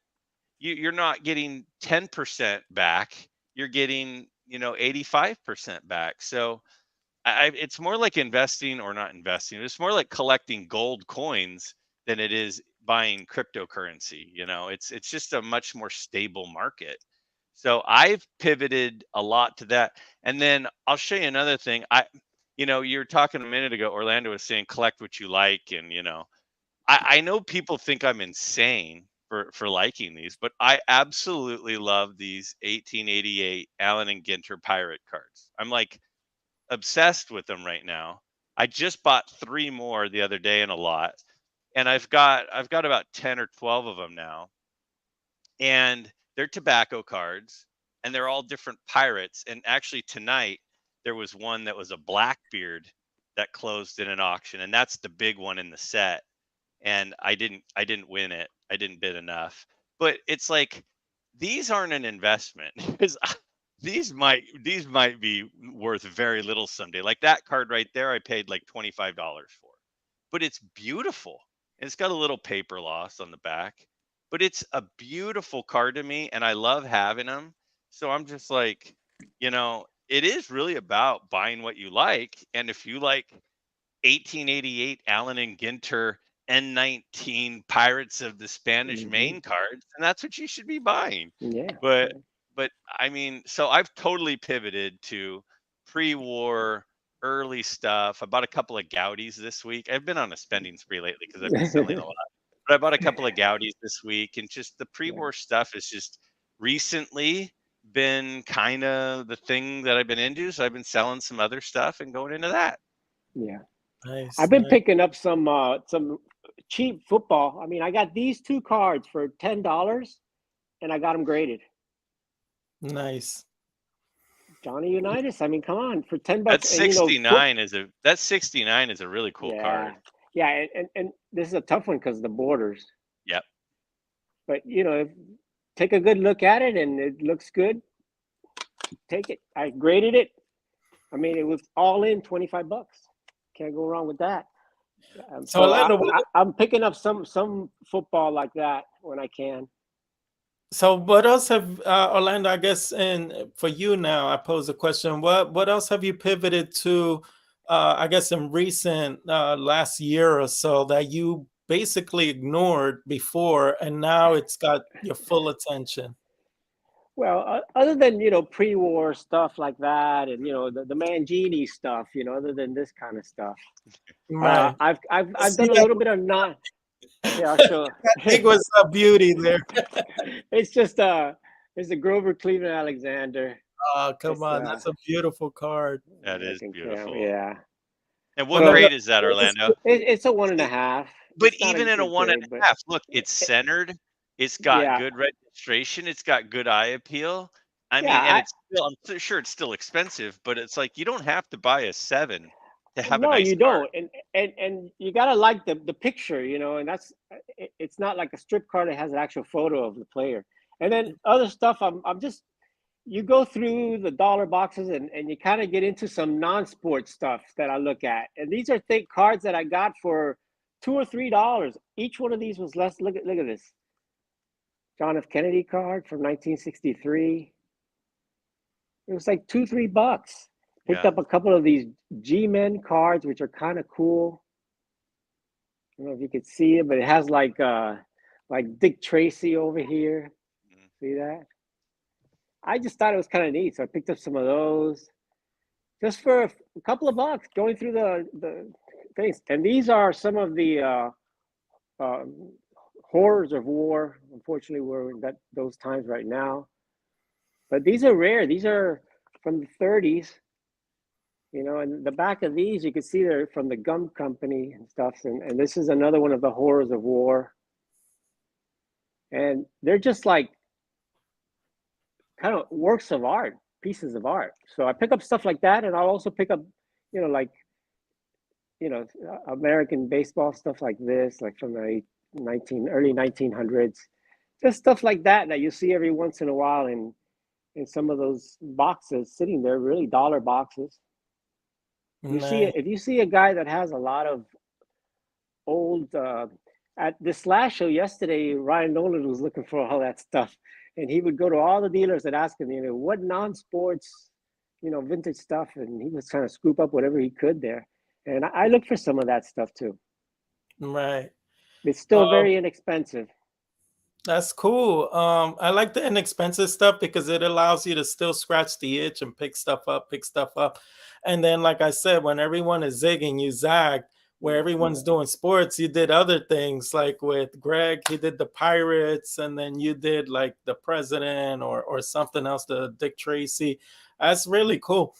you're not getting 10% back. You're getting, 85% back. So it's more like investing, or not investing. It's more like collecting gold coins than it is buying cryptocurrency. It's just a much more stable market. So I've pivoted a lot to that. And then I'll show you another thing. You were talking a minute ago, Orlando was saying collect what you like. And, I know people think I'm insane for liking these, but I absolutely love these 1888 Allen and Ginter pirate cards. I'm like obsessed with them right now. I just bought 3 more the other day in a lot, and I've got about 10 or 12 of them now. And they're tobacco cards, and they're all different pirates. And actually tonight there was one that was a Blackbeard that closed in an auction, and that's the big one in the set. And I didn't win it. I didn't bid enough. But it's like these aren't an investment because these might be worth very little someday. Like that card right there, I paid like $25 for. But it's beautiful. And it's got a little paper loss on the back. But it's a beautiful card to me, and I love having them. So I'm just like, it is really about buying what you like. And if you like 1888 Allen and Ginter N19 Pirates of the Spanish Main cards, and that's what you should be buying. Yeah. But I mean, so I've totally pivoted to pre-war early stuff. I bought a couple of Gaudis this week. I've been on a spending spree lately because I've been selling a lot. But I bought a couple of Gaudis this week, and just the pre-war stuff is just recently been kind of the thing that I've been into. So I've been selling some other stuff and going into that. Yeah. Nice. I've been picking up some cheap football. I mean, I got these 2 cards for $10, and I got them graded. Nice. Johnny Unitas. I mean, come on, for $10. That And 69 is a really cool card. Yeah, and this is a tough one because of the borders. Yep. But take a good look at it, and it looks good. Take it. I graded it. I mean, it was all in $25. Can't go wrong with that. So I'm picking up some football like that when I can. So what else have Orlando? I guess, and for you now, I pose a question. What else have you pivoted to? I guess in recent last year or so that you basically ignored before, and now it's got your full attention. Well, other than pre-war stuff like that, and the Mangini stuff, other than this kind of stuff, Right. I've done a little bit of not. Yeah, sure. It was a beauty there. It's just it's a Grover Cleveland Alexander. Oh, come on, that's a beautiful card. That is beautiful. Yeah. And what grade is that, Orlando? It's a 1.5. But even in a 1.5, look, it's centered. It's got good registration. It's got good eye appeal. I mean, and it's still, I'm sure it's still expensive, but it's like you don't have to buy a 7 to have a nice No, you card. don't. And you gotta like the picture, and that's it's not like a strip card that has an actual photo of the player. And then other stuff, I'm just, you go through the dollar boxes and you kind of get into some non-sport stuff that I look at. And these are cards that I got for $2 or $3. Each one of these was less. Look at this. John F. Kennedy card from 1963. It was like $2-3. Picked up a couple of these G-Men cards, which are kind of cool. I don't know if you could see it, but it has like Dick Tracy over here. See that? I just thought it was kind of neat, so I picked up some of those just for a couple of bucks, going through the things. And these are some of the horrors of war. Unfortunately, we're in those times right now. But these are rare. These are from the 30s. And the back of these, you can see they're from the gum company and stuff. And this is another one of the horrors of war. And they're just like kind of works of art, pieces of art. So I pick up stuff like that, and I'll also pick up, American baseball stuff like this, like from the early 1900s, just stuff like that you see every once in a while in some of those boxes sitting there, really dollar boxes. If you see a guy that has a lot of old, at this last show yesterday, Ryan Nolan was looking for all that stuff, and he would go to all the dealers and ask them, what non-sports, vintage stuff, and he was trying to scoop up whatever he could there. And I look for some of that stuff too. Right. It's still very inexpensive. That's cool. I like the inexpensive stuff because it allows you to still scratch the itch and pick stuff up. And then, like I said, when everyone is zigging, you zag. Where everyone's doing sports, you did other things. Like with Graig, he did the Pirates, and then you did like the President or something else, the Dick Tracy. That's really cool.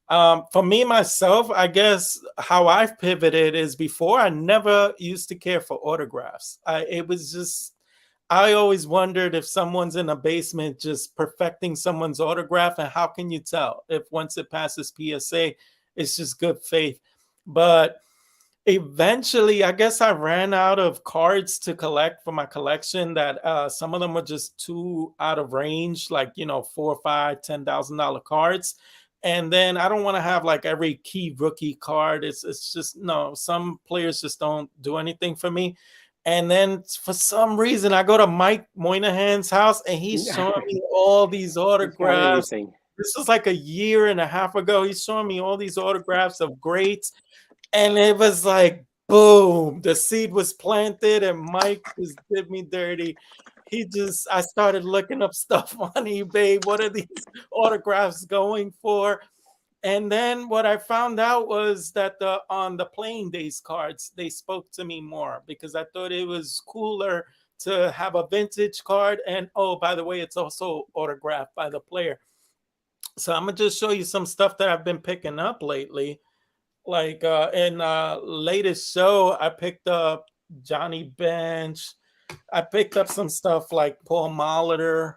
For me, myself, I guess how I've pivoted is before I never used to care for autographs. I always wondered if someone's in a basement just perfecting someone's autograph, and how can you tell if once it passes PSA, it's just good faith. But eventually, I guess I ran out of cards to collect for my collection that some of them were just too out of range, like, $4, $5, $10,000 cards. And then I don't want to have like every key rookie card. It's just, no, some players just don't do anything for me. And then for some reason, I go to Mike Moynihan's house and he's showing me all these autographs. This was like a year and a half ago. He's showing me all these autographs of greats. And it was like, boom, the seed was planted and Mike just did me dirty. I started looking up stuff on eBay. What are these autographs going for? And then what I found out was that on the playing days cards, they spoke to me more because I thought it was cooler to have a vintage card. And oh, by the way, it's also autographed by the player. So I'm going to just show you some stuff that I've been picking up lately. Like in latest show, I picked up Johnny Bench. I picked up some stuff like Paul Molitor.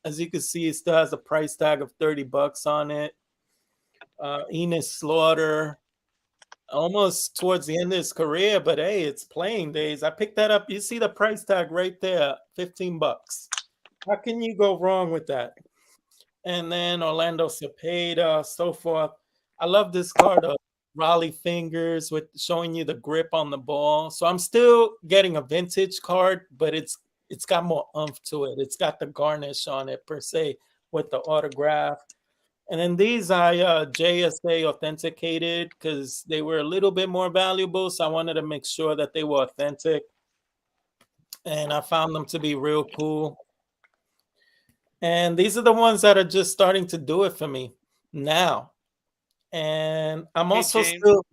As you can see, it still has a price tag of $30 on it. Enos Slaughter, almost towards the end of his career, but hey, it's playing days. I picked that up. You see the price tag right there, $15. How can you go wrong with that? And then Orlando Cepeda, so forth. I love this card of Raleigh Fingers with showing you the grip on the ball. So I'm still getting a vintage card, but it's got more oomph to it. It's got the garnish on it per se with the autograph. And then these I JSA authenticated because they were a little bit more valuable. So I wanted to make sure that they were authentic. And I found them to be real cool. And these are the ones that are just starting to do it for me now. And I'm Hey, also James, still,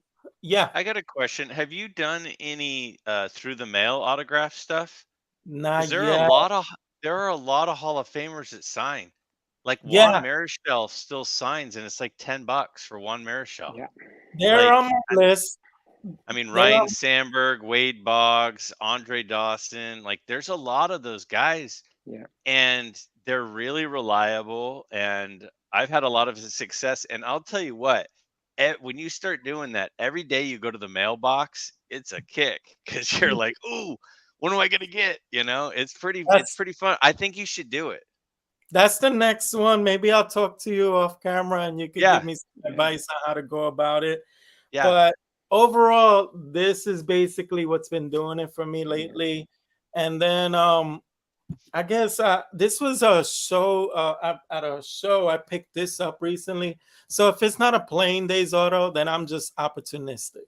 yeah, I got a question. Have you done any through the mail autograph stuff? Because not yet. there are a lot of Hall of Famers that sign. Like Juan Yeah, Marichal still signs, and it's like $10 for Juan Marichal. Yeah. they're Like, on my list. I mean, They're Ryan on, Sandberg, Wade Boggs, Andre Dawson. Like, there's a lot of those guys, Yeah. and they're really reliable. And I've had a lot of success. And I'll tell you what, when you start doing that every day, you go to the mailbox, it's a kick because you're like, ooh, what am I gonna get? It's that's pretty fun. I think you should do it. that's the next one. Maybe I'll talk to you off camera and you could give Yeah, me some Yeah. advice on how to go about it. yeah. But overall, this is basically what's been doing it for me Yeah. lately. And then I guess this was a show at a show. I picked this up recently. So if it's not a plain days auto, then I'm just opportunistic.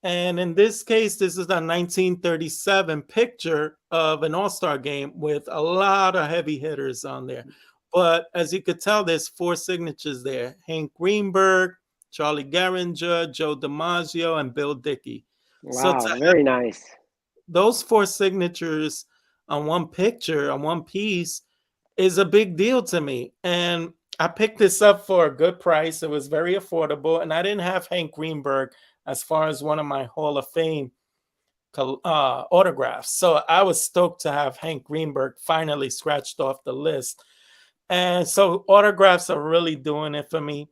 And in this case, this is a 1937 picture of an all-star game with a lot of heavy hitters on there. But as you could tell, there's four signatures there: Hank Greenberg, Charlie Gehringer, Joe DiMaggio, and Bill Dickey. So to Wow. Very nice. those four signatures on one picture, on one piece, is a big deal to me. And I picked this up for a good price. It was very affordable. And I didn't have Hank Greenberg as far as one of my Hall of Fame autographs. So I was stoked to have Hank Greenberg finally scratched off the list. And so autographs are really doing it for me.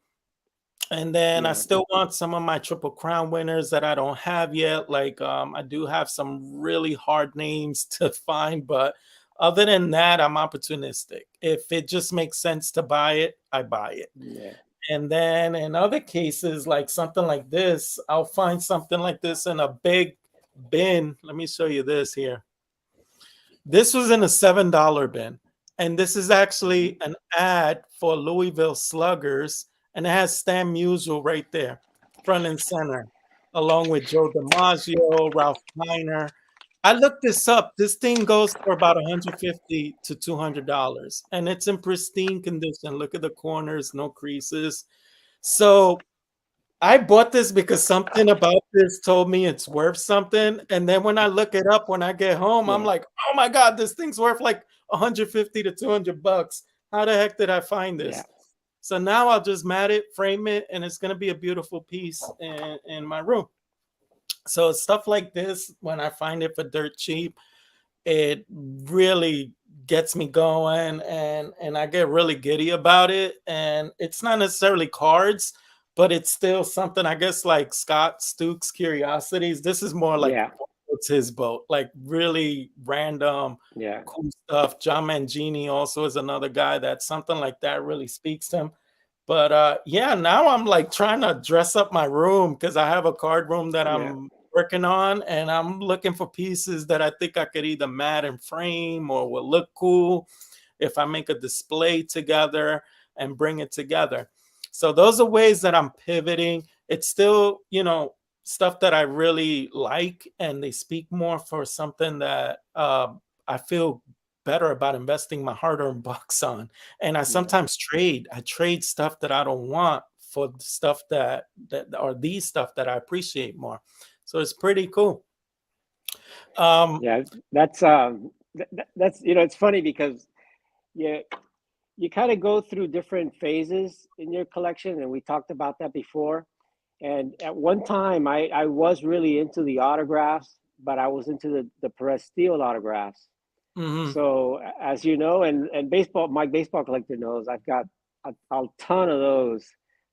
And then I Yeah. still want some of my Triple Crown winners that I don't have yet. Like I do have some really hard names to find, but other than that, I'm opportunistic. If it just makes sense to buy it, I buy it. Yeah. And then in other cases, like something like this, I'll find something like this in a big bin. Let me show you this here. This was in a $7 bin. And this is actually an ad for Louisville Sluggers. And it has Stan Musial right there, front and center, along with Joe DiMaggio, Ralph Kiner. I looked this up. This thing goes for about $150 to $200, and it's in pristine condition. Look at the corners, no creases. So I bought this because something about this told me it's worth something. And then when I look it up when I get home, I'm Yeah. like, oh my God, this thing's worth like 150 to $200. How the heck did I find this? Yeah. So now I'll just mat it, frame it, and it's gonna be a beautiful piece in my room. So stuff like this, when I find it for dirt cheap, it really gets me going, and I get really giddy about it. And it's not necessarily cards, but it's still something, I guess, like Scott Stukes Curiosities. This is more like Yeah. it's his boat, like really random Yeah. cool stuff. John Mangini also is another guy that something like that really speaks to him. But yeah, now I'm like trying to dress up my room because I have a card room that Yeah. I'm working on, and I'm looking for pieces that I think I could either mat and frame or will look cool if I make a display together and bring it together. So those are ways that I'm pivoting. It's still, stuff that I really like, and they speak more for something that I feel better about investing my hard-earned bucks on. And I Yeah. sometimes trade. I trade stuff that I don't want for stuff that or these stuff that I appreciate more. So it's pretty cool. Yeah. That's that's it's funny because you kind of go through different phases in your collection, and we talked about that before. And at one time, I was really into the autographs, but I was into the Perez Steel autographs. Hmm. So as you know, and baseball, my baseball collector knows, I've got a ton of those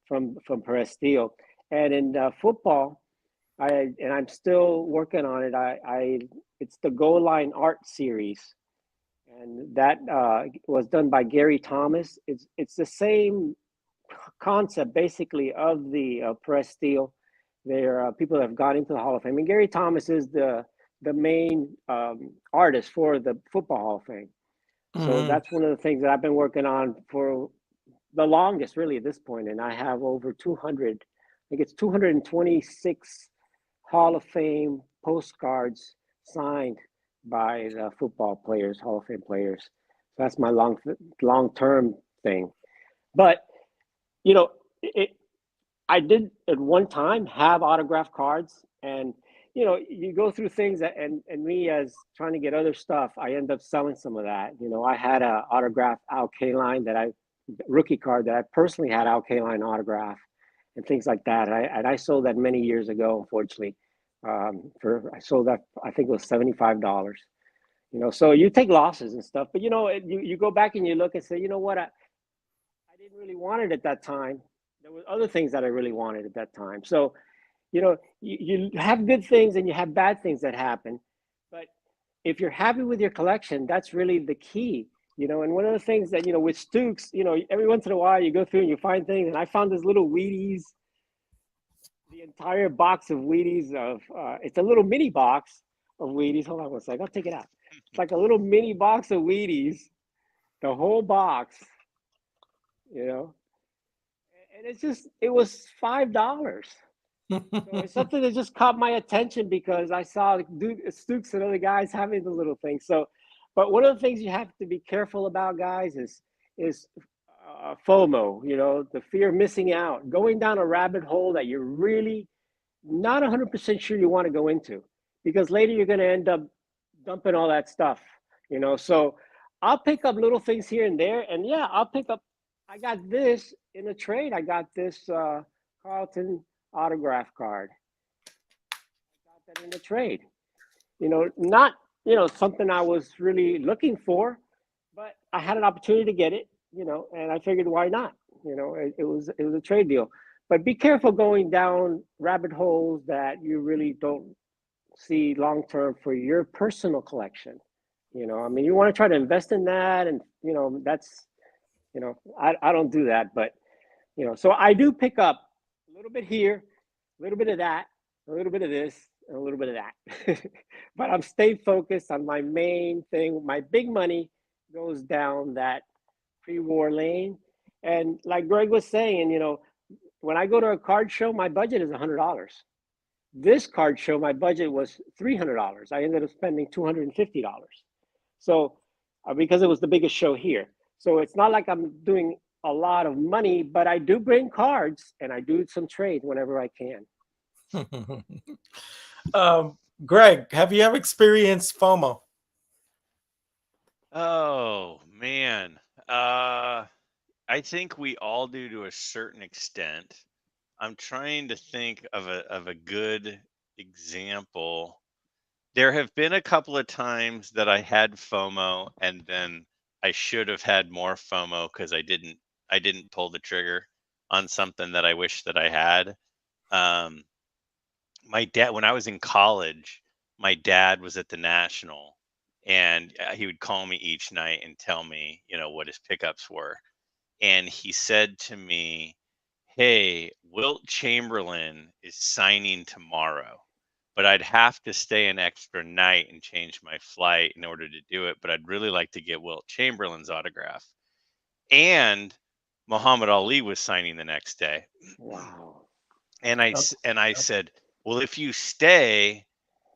from Perez Steel. And in football, I'm still working on it. I it's the Goal Line Art Series, and that was done by Gary Thomas. It's the same concept basically of the Perez Steel. There are people that have gone into the Hall of Fame, and Gary Thomas is the main artist for the Football Hall of Fame. So Hmm. that's one of the things that I've been working on for the longest, really, at this point. And I have over 200, I think it's 226 Hall of Fame postcards signed by the football players, Hall of Fame players. So that's my long term thing. But you know, it, I did at one time have autograph cards, and you go through things that, and me as trying to get other stuff, I end up selling some of that. I had a autograph Al Kaline that I rookie card that I personally had Al Kaline autograph and things like that. And I sold that many years ago, unfortunately. I sold that, I think it was $75. So you take losses and stuff, but you go back and you look and say, you know what, I didn't really want it at that time. There were other things that I really wanted at that time. So, you have good things and you have bad things that happen. But if you're happy with your collection, that's really the key. And one of the things that, with Stooks, every once in a while you go through and you find things. And I found this little Wheaties, the entire box of Wheaties it's a little mini box of Wheaties. Hold on one sec, I'll take it out. It's like a little mini box of Wheaties, the whole box, you know, and it was $5. So it's something that just caught my attention because I saw Stooks and other guys having the little things. So, but one of the things you have to be careful about, guys, is FOMO. The fear of missing out, going down a rabbit hole that you're really not 100% sure you want to go into, because later you're going to end up dumping all that stuff. So I'll pick up little things here and there, and yeah, I'll pick up. I got this in a trade. I got this Carlton autograph card. I got that in a trade. Not something I was really looking for, but I had an opportunity to get it. And I figured, why not? It was a trade deal. But be careful going down rabbit holes that you really don't see long term for your personal collection. I mean, you want to try to invest in that, and that's I don't do that, but so I do pick up a little bit here, a little bit of that, a little bit of this, and a little bit of that. But I'm staying focused on my main thing. My big money goes down that pre-war lane. And like Greg was saying, when I go to a card show, my budget is $100. This card show, my budget was $300. I ended up spending $250. So because it was the biggest show here. So it's not like I'm doing a lot of money, but I do bring cards and I do some trades whenever I can. Greg, have you ever experienced FOMO? Oh man. I think we all do to a certain extent. I'm trying to think of a good example. There have been a couple of times that I had FOMO and then I should have had more FOMO because I didn't pull the trigger on something that I wish that I had. Um, my dad, when I was in college, my dad was at the National, and he would call me each night and tell me, what his pickups were. And he said to me, "Hey, Wilt Chamberlain is signing tomorrow, but I'd have to stay an extra night and change my flight in order to do it. But I'd really like to get Wilt Chamberlain's autograph." And Muhammad Ali was signing the next day. Wow. And I said, "Well, if you stay,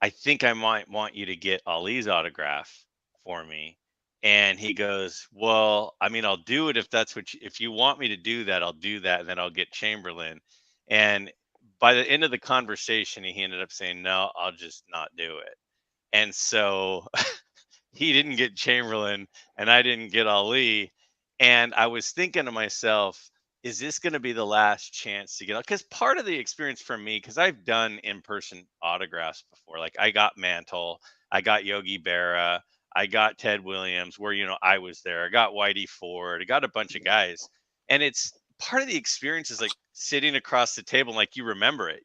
I think I might want you to get Ali's autograph for me." And he goes, "Well, I mean, I'll do it if that's if you want me to do that, I'll do that, and then I'll get Chamberlain." And by the end of the conversation, he ended up saying, "No, I'll just not do it." And so he didn't get Chamberlain and I didn't get Ali. And I was thinking to myself, is this going to be the last chance to get, because part of the experience for me, because I've done in-person autographs before, like I got Mantle, I got Yogi Berra, I got Ted Williams, where I was there. I got Whitey Ford. I got a bunch of guys, and it's part of the experience is like sitting across the table, and like you remember it.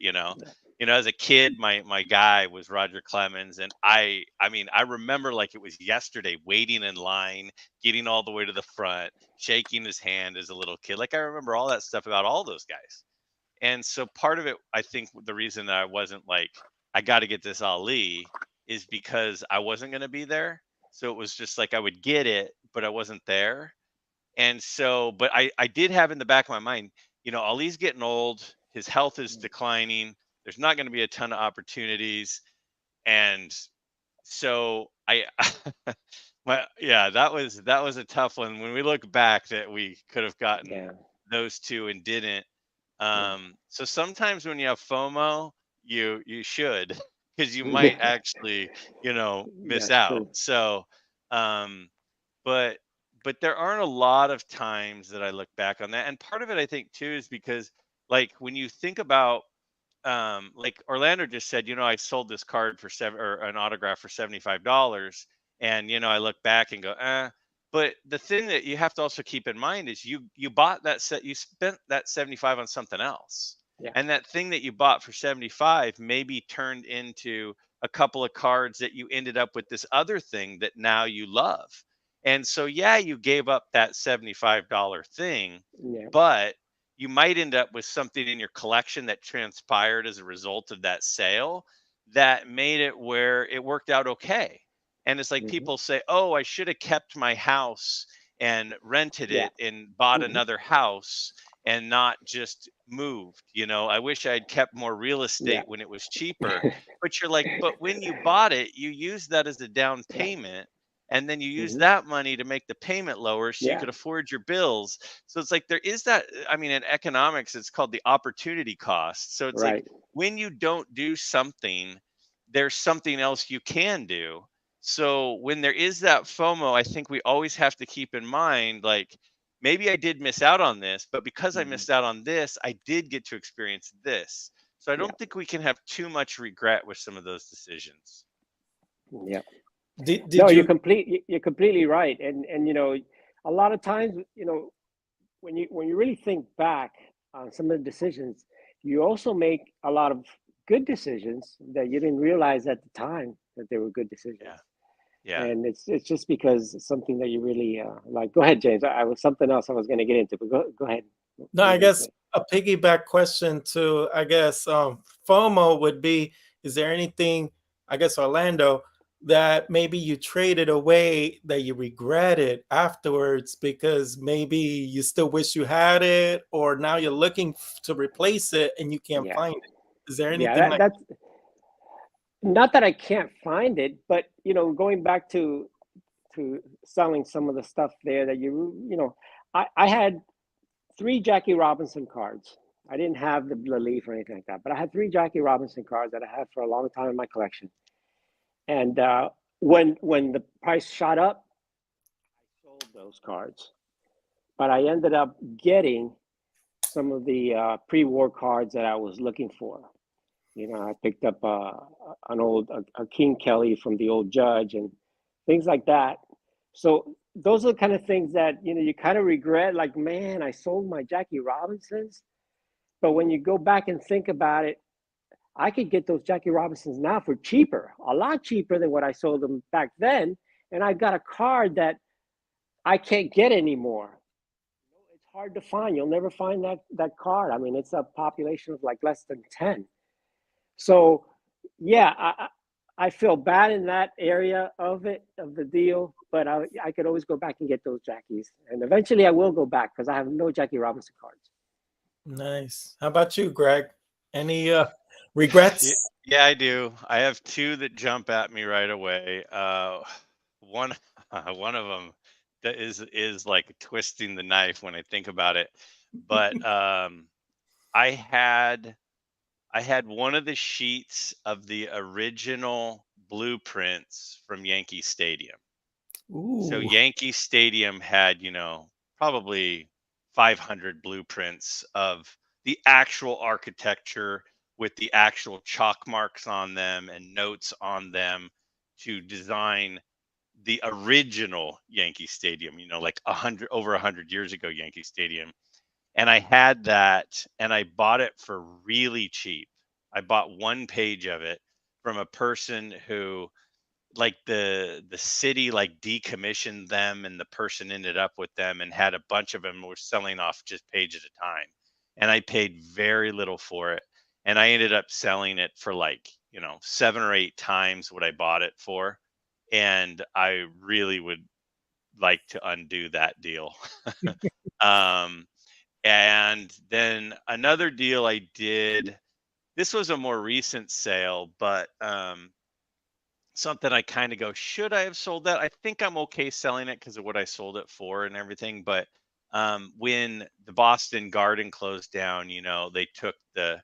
As a kid, my guy was Roger Clemens, and I mean, I remember like it was yesterday, waiting in line, getting all the way to the front, shaking his hand as a little kid. Like I remember all that stuff about all those guys. And so part of it, I think the reason that I wasn't like, I got to get this Ali is because I wasn't going to be there. So it was just like I would get it, but I wasn't there. And so, but I did have in the back of my mind, Ali's getting old, his health is declining. There's not going to be a ton of opportunities. And so yeah, that was a tough one. When we look back, that we could have gotten Yeah. those two and didn't. Yeah. So sometimes when you have FOMO, you should, because you might actually, miss That's out. true. So, um, but there aren't a lot of times that I look back on that, and part of it I think too is because like when you think about like Orlando just said, I sold this card for or an autograph for $75, and I look back and go, but the thing that you have to also keep in mind is you bought that set, you spent that 75 on something else, Yeah. and that thing that you bought for 75 maybe turned into a couple of cards that you ended up with this other thing that now you love. And so yeah, you gave up that $75 thing, Yeah. but you might end up with something in your collection that transpired as a result of that sale that made it where it worked out okay. And it's like Hmm. people say, "Oh, I should have kept my house and rented Yeah. it and bought Hmm. another house and not just moved. I wish I'd kept more real Yeah. estate when it was cheaper." But you're like, but when you bought it, you used that as a down Yeah. payment. And then you use Hmm. that money to make the payment lower so you Yeah. could afford your bills. So it's like there is that. I mean, in economics, it's called the opportunity cost. So it's like Right. when you don't do something, there's something else you can do. So when there is that FOMO, I think we always have to keep in mind, like, maybe I did miss out on this, but because I Hmm. missed out on this, I did get to experience this. So I Yeah. don't think we can have too much regret with some of those decisions. Yeah. No, Did you? you're completely right. And a lot of times, when you really think back on some of the decisions, you also make a lot of good decisions that you didn't realize at the time that they were good decisions. Yeah. Yeah. And it's just because it's something that you really like. Go ahead, James. I was something else I was going to get into, but go ahead. What No, were I you going to guess say? a piggyback question to, I guess, FOMO would be, is there anything, I guess, Orlando, that maybe you traded away that you regretted afterwards because maybe you still wish you had it, or now you're looking to replace it and you can't Yeah, find it? Is there yeah. anything like? That's not that I can't find it, but going back to selling some of the stuff there that I had three Jackie Robinson cards. I didn't have the Leaf or anything like that, but I had three Jackie Robinson cards that I had for a long time in my collection. And when the price shot up, I sold those cards. But I ended up getting some of the pre-war cards that I was looking for. I picked up an old a King Kelly from the old Judge and things like that. So those are the kind of things that you kind of regret. Like, man, I sold my Jackie Robinsons. But when you go back and think about it, I could get those Jackie Robinsons now for cheaper, a lot cheaper than what I sold them back then. And I got a card that I can't get anymore. It's hard to find. You'll never find that card. I mean, it's a population of like less than 10. So, yeah, I feel bad in that area of the deal, but I could always go back and get those Jackies, and eventually I will go back because I have no Jackie Robinson cards. Nice. How about you, Greg? Any Yeah, regrets? yeah, I do. I have two that jump at me right away. One, one of them that is like twisting the knife when I think about it. But I had I had one of the sheets of the original blueprints from Yankee Stadium. So Ooh. Yankee Stadium had, probably 500 blueprints of the actual architecture with the actual chalk marks on them and notes on them to design the original Yankee Stadium, like over 100 years ago, Yankee Stadium. And I had that, and I bought it for really cheap. I bought one page of it from a person who, like, the city like decommissioned them, and the person ended up with them and had a bunch of them, were selling off just page at a time. And I paid very little for it. And I ended up selling it for like, 7 or 8 times what I bought it for. And I really would like to undo that deal. um, and then another deal I did, this was a more recent sale, but something I kind of go, should I have sold that? I think I'm okay selling it because of what I sold it for and everything. But when the Boston Garden closed down, they took the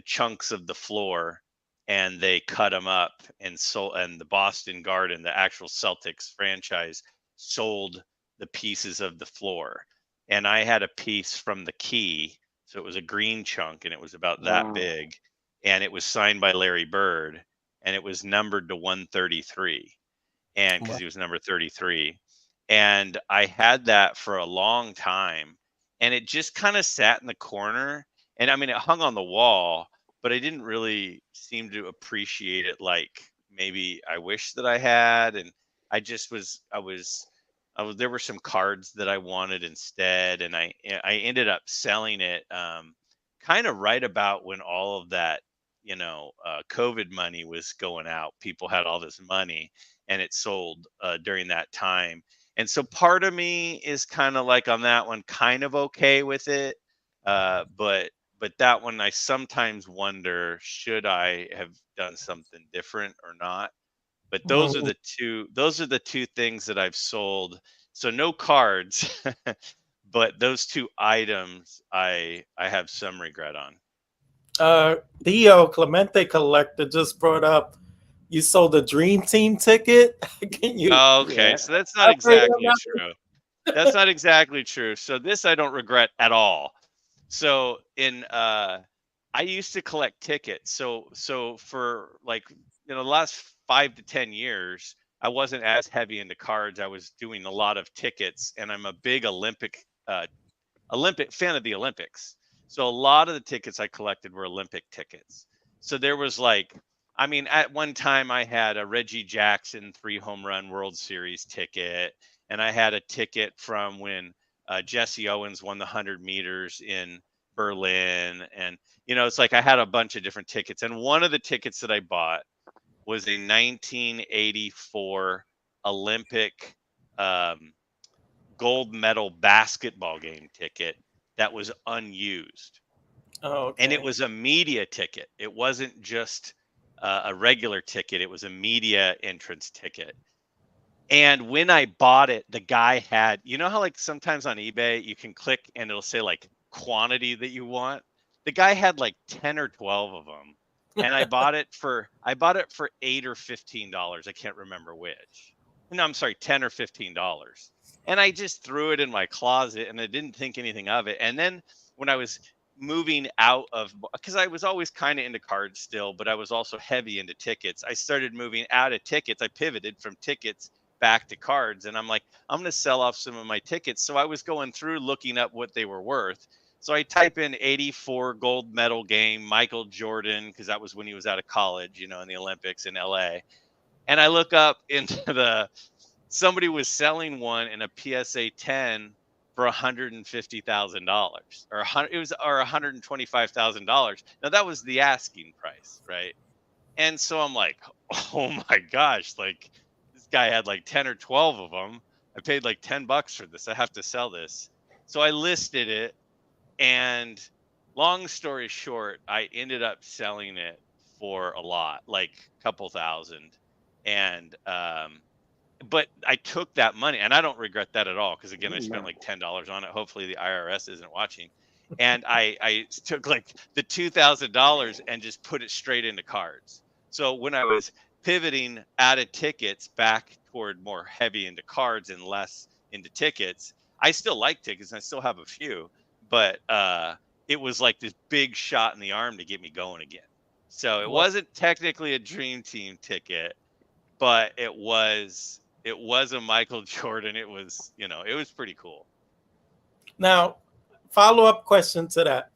chunks of the floor and they cut them up and sold. And the Boston Garden, the actual Celtics franchise, sold the pieces of the floor. And I had a piece from the key, so it was a green chunk, and it was about that Wow. big, and it was signed by Larry Bird, and it was numbered to 133, and because Wow. he was number 33. And I had that for a long time, and it just kind of sat in the corner. And I mean, it hung on the wall, but I didn't really seem to appreciate it like maybe I wish that I had. And I was there were some cards that I wanted instead, and I ended up selling it, kind of right about when all of that, COVID money was going out. People had all this money, and it sold during that time. And so part of me is kind of like on that one, kind of okay with it. But that one, I sometimes wonder, should I have done something different or not? But Mm. those are the two things that I've sold. So no cards, but those two items I have some regret on. Theo Clemente Collector just brought up you sold a Dream Team ticket. Can you? Okay, Yeah. so that's not Elaborate on exactly that? true. That's not exactly true. So this I don't regret at all. So I used to collect tickets. So for like, the last 5 to 10 years, I wasn't as heavy into cards. I was doing a lot of tickets, and I'm a big Olympic fan of the Olympics. So a lot of the tickets I collected were Olympic tickets. So there was like, I mean, at one time I had a Reggie Jackson 3 home run World Series ticket, and I had a ticket from when Jesse Owens won the 100 meters in Berlin. And, it's like I had a bunch of different tickets. And one of the tickets that I bought was a 1984 Olympic um, gold medal basketball game ticket that was unused. Oh, And it okay. was a media ticket. It wasn't just a regular ticket, it was a media entrance ticket. And when I bought it, the guy had, how like sometimes on eBay you can click and it'll say like quantity that you want? The guy had like 10 or 12 of them. And I bought it for $8 or $15. I can't remember which. No, I'm sorry, 10 or $15. And I just threw it in my closet, and I didn't think anything of it. And then when I was moving out of, because I was always kind of into cards still, but I was also heavy into tickets. I started moving out of tickets. I pivoted from tickets back to cards, and I'm like, I'm going to sell off some of my tickets. So I was going through looking up what they were worth. So I type in 84 gold medal game, Michael Jordan, because that was when he was out of college, in the Olympics in LA. And I look up into somebody was selling one in a PSA 10 for $150,000, or $125,000. Now that was the asking price, right? And so I'm like, oh my gosh, like this guy had like 10 or 12 of them. I paid like $10 for this. I have to sell this. So I listed it, and long story short, I ended up selling it for a lot, like a couple thousand. And but I took that money, and I don't regret that at all, because again, I spent No. like $10 on it. Hopefully the IRS isn't watching. And I took like the $2,000 and just put it straight into cards. So when I was pivoting out of tickets back toward more heavy into cards and less into tickets, I still like tickets, and I still have a few, but it was like this big shot in the arm to get me going again. So it Well, wasn't technically a dream team ticket, but it was it was a Michael Jordan. It was, it was pretty cool. Now, follow-up question to that.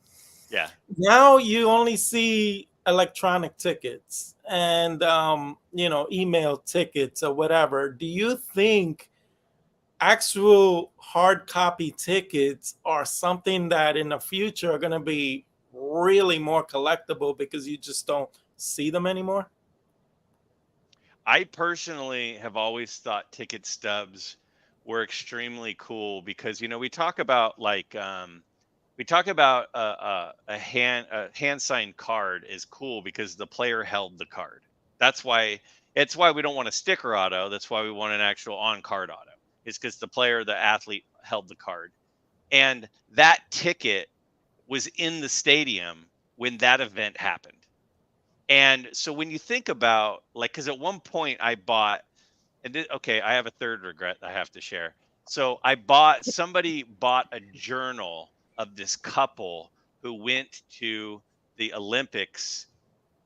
Yeah. Now you only see electronic tickets and email tickets or whatever. Do you think actual hard copy tickets are something that in the future are going to be really more collectible because you just don't see them anymore? I personally have always thought ticket stubs were extremely cool because we talk about a hand signed card is cool because the player held the card. That's why we don't want a sticker auto. That's why we want an actual on card auto. It's because the athlete held the card, and that ticket was in the stadium when that event happened. And so when you think about because at one point I bought, okay, I have a third regret I have to share. So somebody bought a journal of this couple who went to the Olympics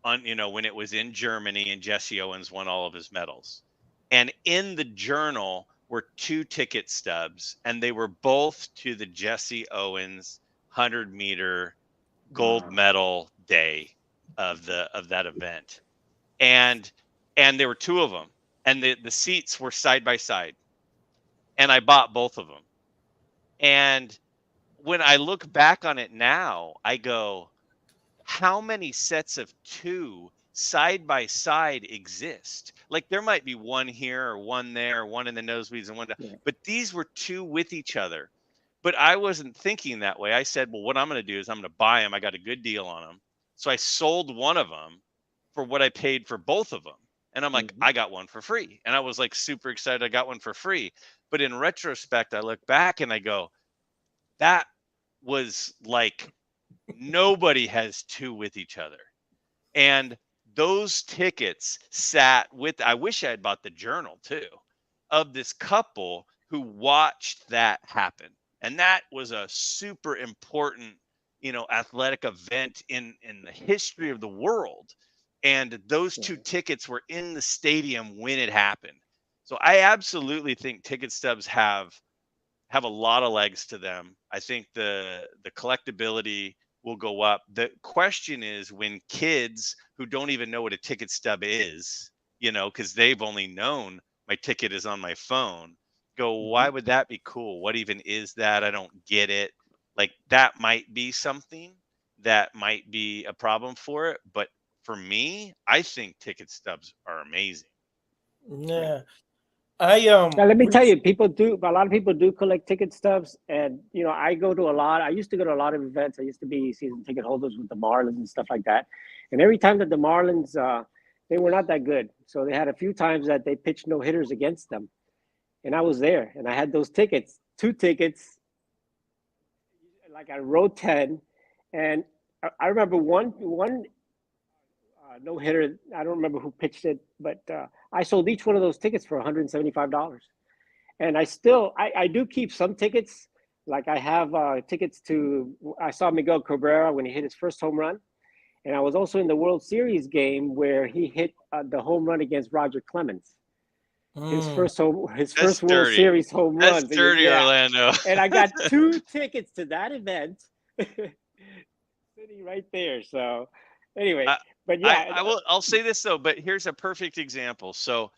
when it was in Germany and Jesse Owens won all of his medals. And in the journal were two ticket stubs, and they were both to the Jesse Owens 100-meter gold medal day of that event. And there were two of them, and the seats were side by side, and I bought both of them. And when I look back on it now, I go, how many sets of two side by side exist? Like there might be one here or one there, or one in the nosebleeds and one down, but these were two with each other. But I wasn't thinking that way. I said, well, what I'm going to do is I'm going to buy them. I got a good deal on them. So I sold one of them for what I paid for both of them. And I'm like, I got one for free. And I was like super excited I got one for free. But in retrospect, I look back and I go, that was like nobody has two with each other. And those tickets sat with, I wish I had bought the journal too, of this couple who watched that happen. And that was a super important, athletic event in the history of the world. And those two tickets were in the stadium when it happened. So I absolutely think ticket stubs have a lot of legs to them. I think the collectability will go up. The question is when kids who don't even know what a ticket stub is, because they've only known my ticket is on my phone, go, why would that be cool? What even is that? I don't get it. Like that might be something that might be a problem for it. But for me, I think ticket stubs are amazing. Yeah. Now, let me tell you, a lot of people do collect ticket stubs. And, I used to go to a lot of events. I used to be season ticket holders with the Marlins and stuff like that. And every time that the Marlins, they were not that good. So they had a few times that they pitched no hitters against them. And I was there and I had those tickets, two tickets, like I wrote 10. And I remember one no hitter. I don't remember who pitched it, but I sold each one of those tickets for $175. And I do keep some tickets. Like I have tickets I saw Miguel Cabrera when he hit his first home run. And I was also in the World Series game where he hit the home run against Roger Clemens. His first World Series home run. That's dirty, Orlando. And I got two tickets to that event sitting right there. So anyway, but yeah. I'll say this though, but here's a perfect example. So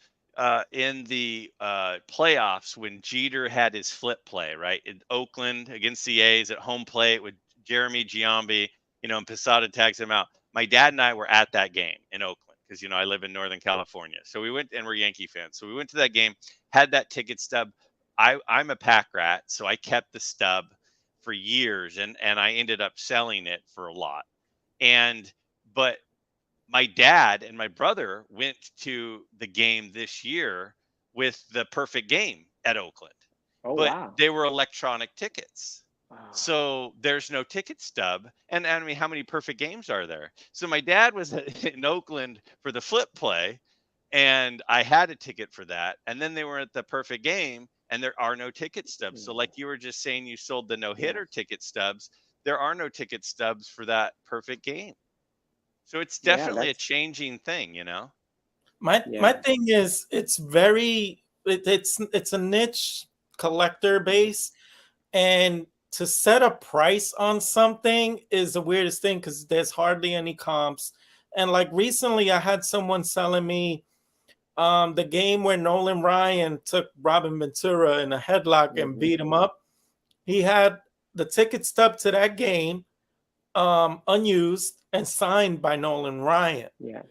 in the playoffs when Jeter had his flip play, right? In Oakland against the A's at home plate with Jeremy Giambi, and Posada tags him out. My dad and I were at that game in Oakland because, I live in Northern California. So we went, and we're Yankee fans. So we went to that game, had that ticket stub. I'm a pack rat, so I kept the stub for years, and I ended up selling it for a lot. But my dad and my brother went to the game this year with the perfect game at Oakland. But wow. They were electronic tickets. So there's no ticket stub. And I mean, how many perfect games are there? So my dad was in Oakland for the flip play, and I had a ticket for that. And then they were at the perfect game, and there are no ticket stubs. So like you were just saying, you sold the no-hitter ticket stubs. There are no ticket stubs for that perfect game. So it's definitely a changing thing, My thing is, it's very it's a niche collector base, and to set a price on something is the weirdest thing because there's hardly any comps. And like recently, I had someone selling me the game where Nolan Ryan took Robin Ventura in a headlock and beat him up. He had the ticket stub to that game unused and signed by Nolan Ryan. Yeah.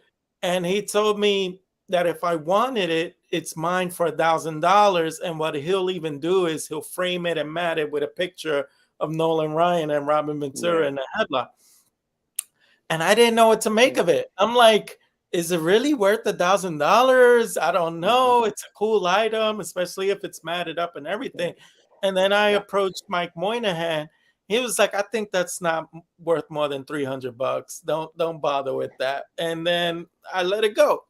And he told me that if I wanted it, it's mine for $1,000. And what he'll even do is he'll frame it and mat it with a picture of Nolan Ryan and Robin Ventura in a headlock. And I didn't know what to make of it. I'm like, is it really worth $1,000? I don't know. It's a cool item, especially if it's matted up and everything. And then I approached Mike Moynihan. He was like, I think that's not worth more than $300. Don't bother with that. And then I let it go.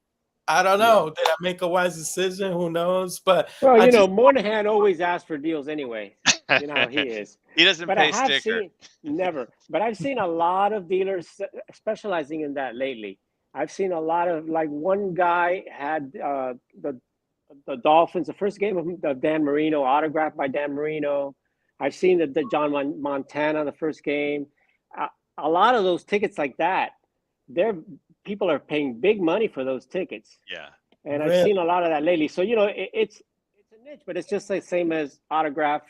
I don't know. Did I make a wise decision? Who knows? But well, Moynihan always asks for deals anyway. You know how he is. He doesn't But pay I have sticker. seen never. But I've seen a lot of dealers specializing in that lately. I've seen a lot of, like, one guy had the Dolphins, the first game of Dan Marino, autographed by Dan Marino. I've seen the John Montana, the first game. A lot of those tickets like that, people are paying big money for those tickets. Yeah. And I've seen a lot of that lately. So, it's a niche, but it's just the same as autograph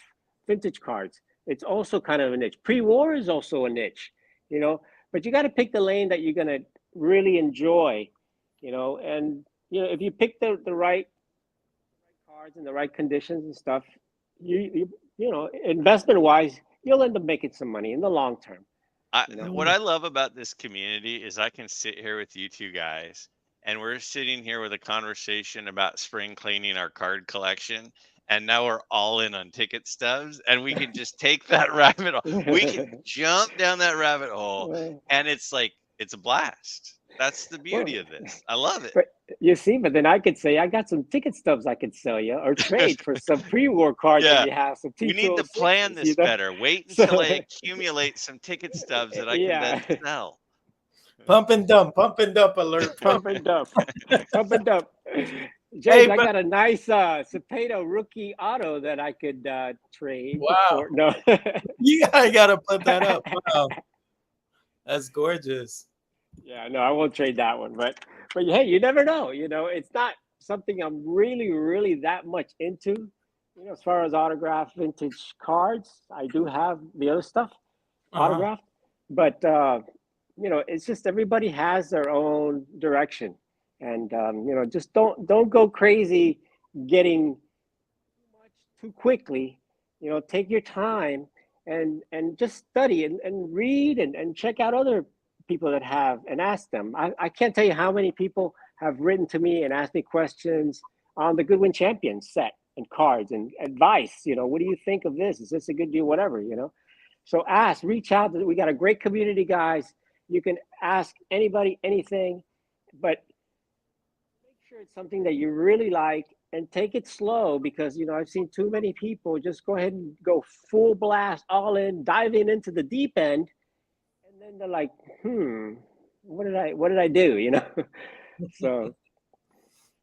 vintage cards. It's also kind of a niche. Pre-war is also a niche, but you got to pick the lane that you're going to really enjoy, and, if you pick the right cards in the right conditions and stuff, investment wise, you'll end up making some money in the long term. What I love about this community is I can sit here with you two guys, and we're sitting here with a conversation about spring cleaning our card collection, and now we're all in on ticket stubs, and we can just take that rabbit hole. We can jump down that rabbit hole, and it's a blast. That's the beauty of this. I love it. But but then I could say I got some ticket stubs I could sell you, or trade for some pre-war cards that you have. Some we need to plan this better. Wait until I accumulate some ticket stubs that I can then sell. Pump and dump alert. Pump and dump. Pump and dump. James, I got a nice Cepeda rookie auto that I could trade. Wow. No. I gotta put that up. Wow. That's gorgeous. Yeah, no, I won't trade that one. But hey, you never know. It's not something I'm really, really that much into. As far as autographed vintage cards, I do have the other stuff autographed. But it's just everybody has their own direction. And just don't go crazy getting too much too quickly. Take your time and just study and read and check out other people that have, and ask them. I can't tell you how many people have written to me and asked me questions on the Goodwin Champions set and cards and advice. What do you think of this? Is this a good deal? Whatever. So reach out. We got a great community, guys. You can ask anybody anything, but make sure it's something that you really like, and take it slow, because I've seen too many people just go ahead and go full blast, all in, diving into the deep end. And then they're like, what did I do? So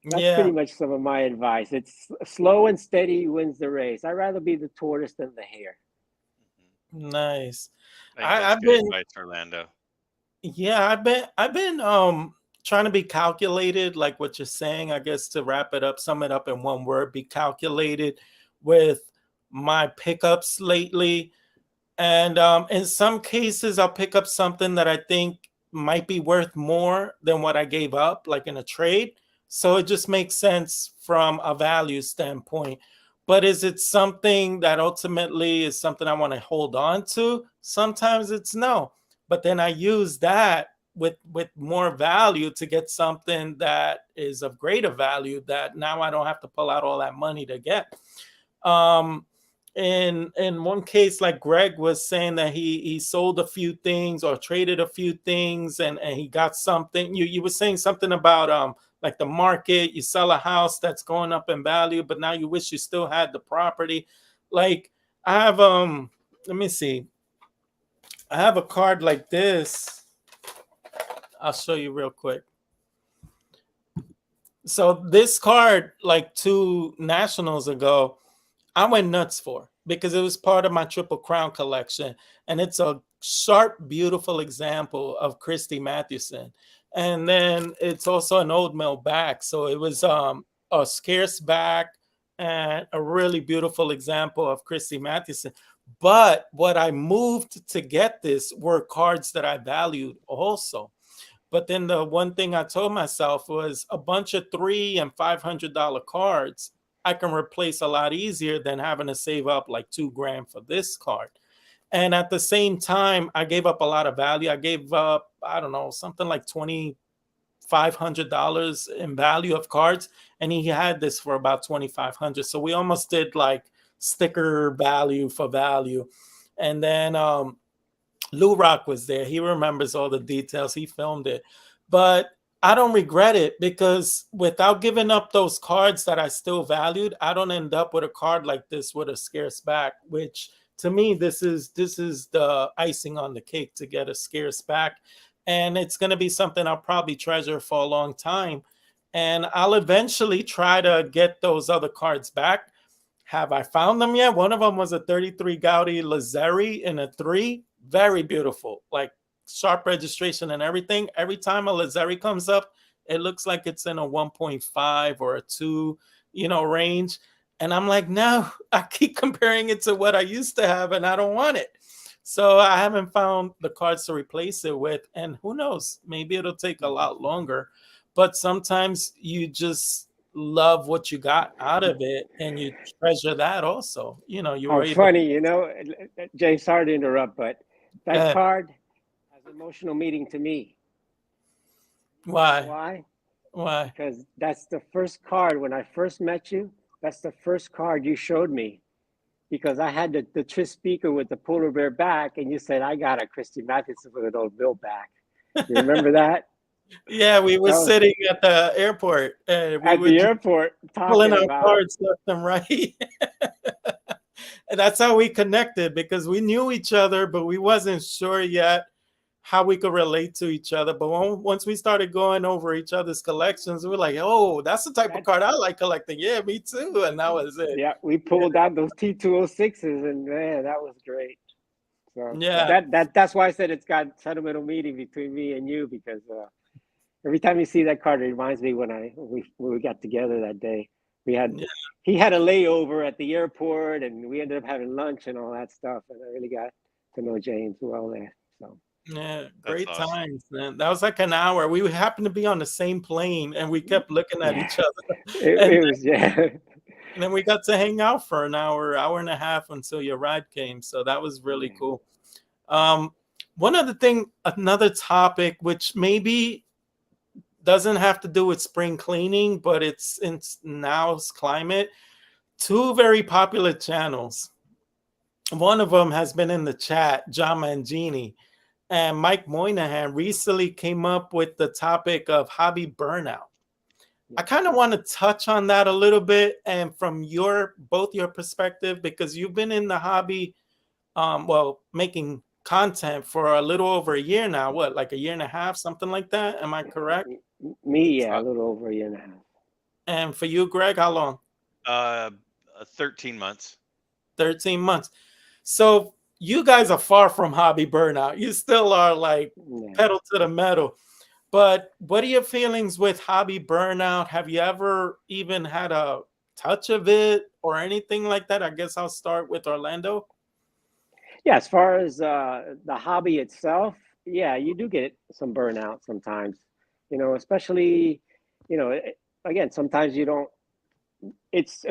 that's pretty much some of my advice. It's slow and steady wins the race. I'd rather be the tortoise than the hare. Nice. I've been advice, Orlando. Yeah, I've been trying to be calculated, like what you're saying. I guess to sum it up in one word, be calculated with my pickups lately. And in some cases, I'll pick up something that I think might be worth more than what I gave up, like in a trade. So it just makes sense from a value standpoint. But is it something that ultimately is something I want to hold on to? Sometimes it's no. But then I use that with more value to get something that is of greater value that now I don't have to pull out all that money to get. In one case, like Greg was saying that he sold a few things or traded a few things and he got something. You were saying something about like the market. You sell a house that's going up in value, but now you wish you still had the property. Like I have let me see. I have a card like this. I'll show you real quick. So this card, like 2 nationals ago, I went nuts for because it was part of my Triple Crown collection, and it's a sharp, beautiful example of Christy Mathewson. And then it's also an old mill back, so it was a scarce back and a really beautiful example of Christy Mathewson. But what I moved to get this were cards that I valued also. But then the one thing I told myself was a bunch of $300 and $500 cards I can replace a lot easier than having to save up like 2 grand for this card. And at the same time, I gave up a lot of value. I gave up, I don't know, something like $2,500 in value of cards, and he had this for about 2,500. So we almost did like sticker value for value. And then Lou Rock was there. He remembers all the details. He filmed it. But I don't regret it because without giving up those cards that I still valued, I don't end up with a card like this with a scarce back, which to me this is the icing on the cake to get a scarce back. And it's going to be something I'll probably treasure for a long time. And I'll eventually try to get those other cards back. Have I found them yet? One of them was a 33 Gaudi Lazzeri in a 3. Very beautiful, like sharp registration and everything. Every time a Lazzeri comes up, it looks like it's in a 1.5 or a 2, range. And I'm like, no, I keep comparing it to what I used to have and I don't want it. So I haven't found the cards to replace it with. And who knows, maybe it'll take a lot longer. But sometimes you just love what you got out of it and you treasure that also. You were Oh, able funny, Jay, sorry to interrupt, but that to. card has an emotional meaning to me. Why? Why? Why? Because that's the first card when I first met you. That's the first card you showed me because I had the Tris speaker with the polar bear back, and you said I got a Christy Mathewson with an old Bill back. You remember that? Yeah, we were That was sitting at the airport and we at were the just airport pulling talking out about. cards left and right. And that's how we connected because we knew each other, but we wasn't sure yet how we could relate to each other. But once we started going over each other's collections, we were like, oh, that's the type of That's card I like collecting. Yeah, me too. And that was it. yeah. We Yeah. pulled out those T206s, and man, that was great. So Yeah. that's why I said it's got sentimental meaning between me and you because every time you see that card, it reminds me when we got together that day. We had Yeah. He had a layover at the airport, and we ended up having lunch and all that stuff. And I really got to know James well there. So Yeah, That's great awesome. times, man. That was like an hour. We happened to be on the same plane and we kept looking at yeah, each other. it, And it was yeah. then we got to hang out for an hour and a half until your ride came. So that was really Yeah. cool. Um, One other thing, another topic, which maybe doesn't have to do with spring cleaning, but it's in now's climate. Two very popular channels. One of them has been in the chat, John Mangini. And Mike Moynihan recently came up with the topic of hobby burnout. I kind of want to touch on that a little bit and from both your perspective, because you've been in the hobby, making content for a little over a year now. What, like a year and a half, something like that? Am I correct? Me, yeah, a Uh, little over a year and a half. And for you, Greg, how long? uh, 13 months. 13 months. So you guys are far from hobby burnout. You still are like Yeah. pedal to the metal. But what are your feelings with hobby burnout? Have you ever even had a touch of it or anything like that? I guess I'll start with Orlando. Yeah, as far as the hobby itself, yeah, you do get some burnout sometimes. Especially, again, sometimes you don't. It's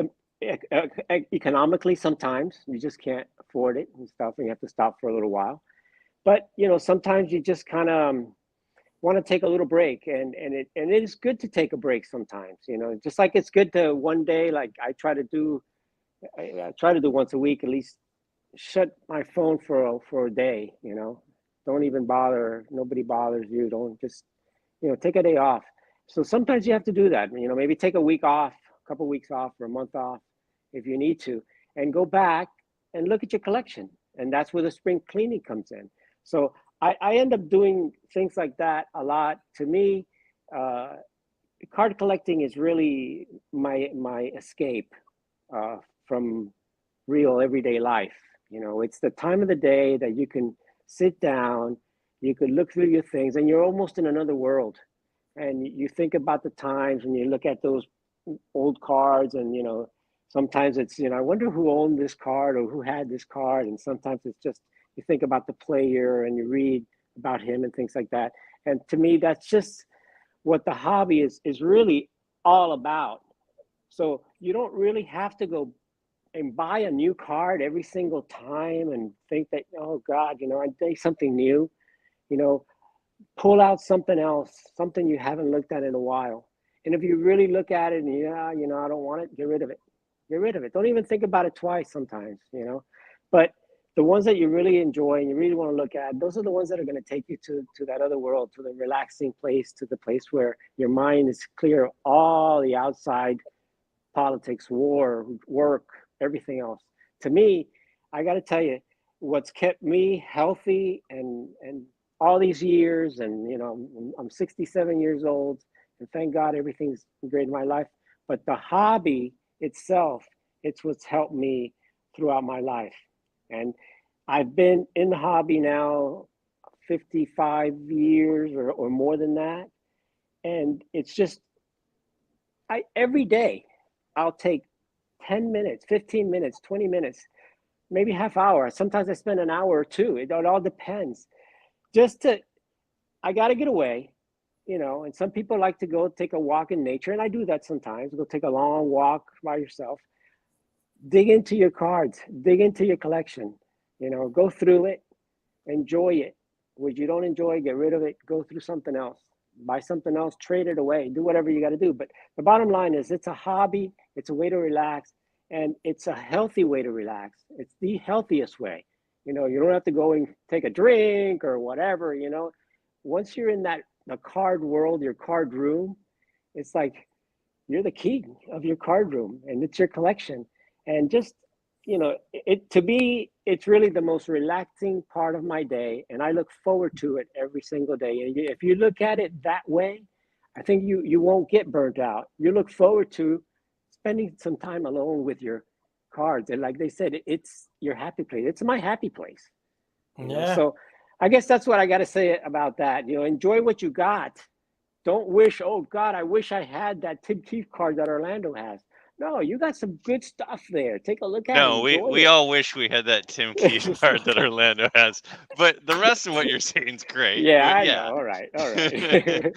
economically sometimes you just can't afford it and stuff, and you have to stop for a little while. But sometimes you just kind of want to take a little break, and it is good to take a break sometimes. Just like it's good to one day, like I try to do once a week at least shut my phone for a day. Don't even bother. Nobody bothers you. Don't just take a day off. So sometimes you have to do that. Maybe take a week off, a couple of weeks off, or a month off if you need to, and go back and look at your collection. And that's where the spring cleaning comes in. So I end up doing things like that a lot. To me, uh, card collecting is really my escape uh, from real everyday life. You know, it's the time of the day that you can sit down, you could look through your things, and you're almost in another world. And you think about the times when you look at those old cards, and sometimes it's I wonder who owned this card or who had this card, and sometimes it's just you think about the player and you read about him and things like that. And to me, that's just what the hobby is really all about. So you don't really have to go and buy a new card every single time and think that, oh God, I think something new. You know, pull out something else, something you haven't looked at in a while. And if you really look at it and I don't want it, get rid of it. Get rid of it. Don't even think about it twice sometimes. But the ones that you really enjoy and you really want to look at, those are the ones that are going to take you to that other world, to the relaxing place, to the place where your mind is clear of all the outside politics, war, work, everything else. To me, I got to tell you, what's kept me healthy and all these years, and I'm 67 years old, and thank God everything's great in my life. But the hobby itself, it's what's helped me throughout my life. And I've been in the hobby now 55 years or more than that. And it's just, every day I'll take 10 minutes, 15 minutes, 20 minutes, maybe half hour. Sometimes I spend an hour or two. It all depends. I got to get away, and some people like to go take a walk in nature. And I do that sometimes. Go take a long walk by yourself, dig into your cards, dig into your collection, go through it, enjoy it. What you don't enjoy, get rid of it, go through something else, buy something else, trade it away, do whatever you got to do. But the bottom line is, it's a hobby, it's a way to relax, and it's a healthy way to relax. It's the healthiest way. You don't have to go and take a drink or whatever. Once you're in the card world, your card room, it's like you're the king of your card room, and it's your collection. And just it to me, it's really the most relaxing part of my day, and I look forward to it every single day. And if you look at it that way, I think you won't get burnt out. You look forward to spending some time alone with your cards, and like they said, it's your happy place. It's my happy place. Yeah. So I guess that's what I got to say about that. Enjoy what you got. Don't wish, oh God, I wish I had that Tim Keefe card that Orlando has. No, you got some good stuff there. Take a look at it. No, Enjoy we all wish we had that Tim Keefe it. card that Orlando has, but the rest of what you're saying is great. Yeah, But I know. yeah. All right. All right.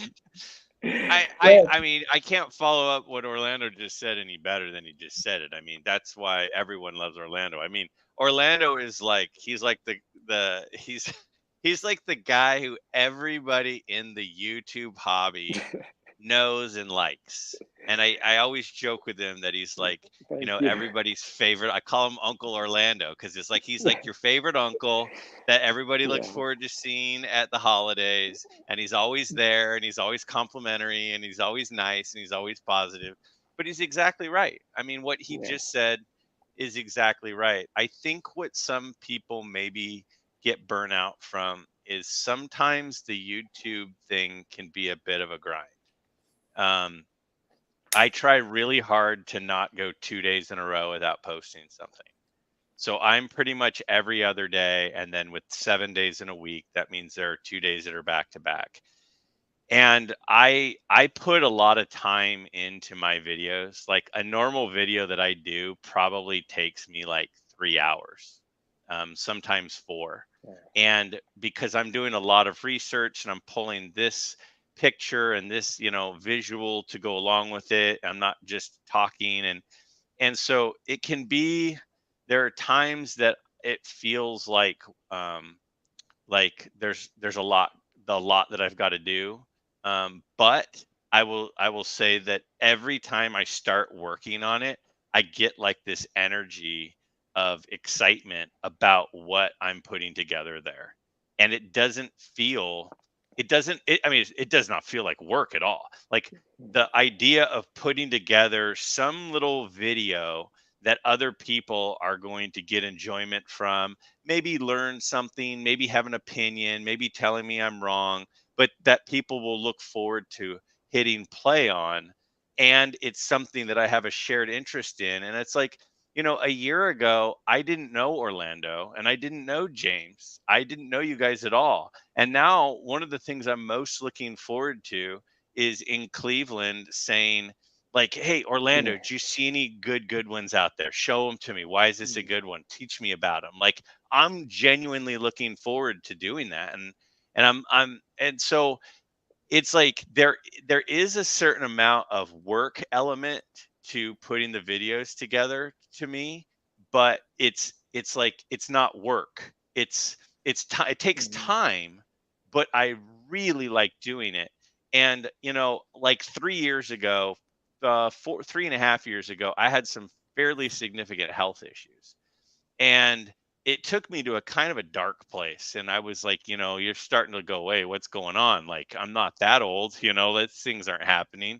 I Well, mean, I can't follow up what Orlando just said any better than he just said it. I mean, that's why everyone loves Orlando. I mean, Orlando is like, he's like the he's like the guy who everybody in the YouTube hobby knows and likes. And I always joke with him that he's like, thank you. everybody's favorite. I call him Uncle Orlando because it's like he's like your favorite uncle that everybody looks Yeah. forward to seeing at the holidays. And he's always there and he's always complimentary and he's always nice and he's always positive. But he's exactly right. I mean, what he Yeah. just said is exactly right. I think what some people maybe get burnout from is sometimes the YouTube thing can be a bit of a grind. Um, I try really hard to not go 2 days in a row without posting something. So I'm pretty much every other day. And then with 7 days in a week, that means there are 2 days that are back to back. And I put a lot of time into my videos. Like a normal video that I do probably takes me like 3 hours, sometimes four. Yeah. And because I'm doing a lot of research and I'm pulling this picture and this, visual to go along with it, I'm not just talking. And so it can be, there are times that it feels like there's a lot that I've got to do. But I will say that every time I start working on it, I get like this energy of excitement about what I'm putting together there. And I mean, it does not feel like work at all. Like the idea of putting together some little video that other people are going to get enjoyment from, maybe learn something, maybe have an opinion, maybe telling me I'm wrong, but that people will look forward to hitting play on, and it's something that I have a shared interest in. And it's like, a year ago, I didn't know Orlando and I didn't know James. I didn't know you guys at all. And now one of the things I'm most looking forward to is in Cleveland saying, like, hey, Orlando, Yeah. do you see any good ones out there? Show them to me. Why is this a good one? Teach me about them. Like, I'm genuinely looking forward to doing that. And so it's like there is a certain amount of work element to putting the videos together to me, but it's like it's not work. It takes Mhm. time, but I really like doing it. And like 3 years ago, 3.5 years ago, I had some fairly significant health issues, and it took me to a kind of a dark place. And I was like, you're starting to go, hey, what's going on? Like, I'm not that old, that things aren't happening.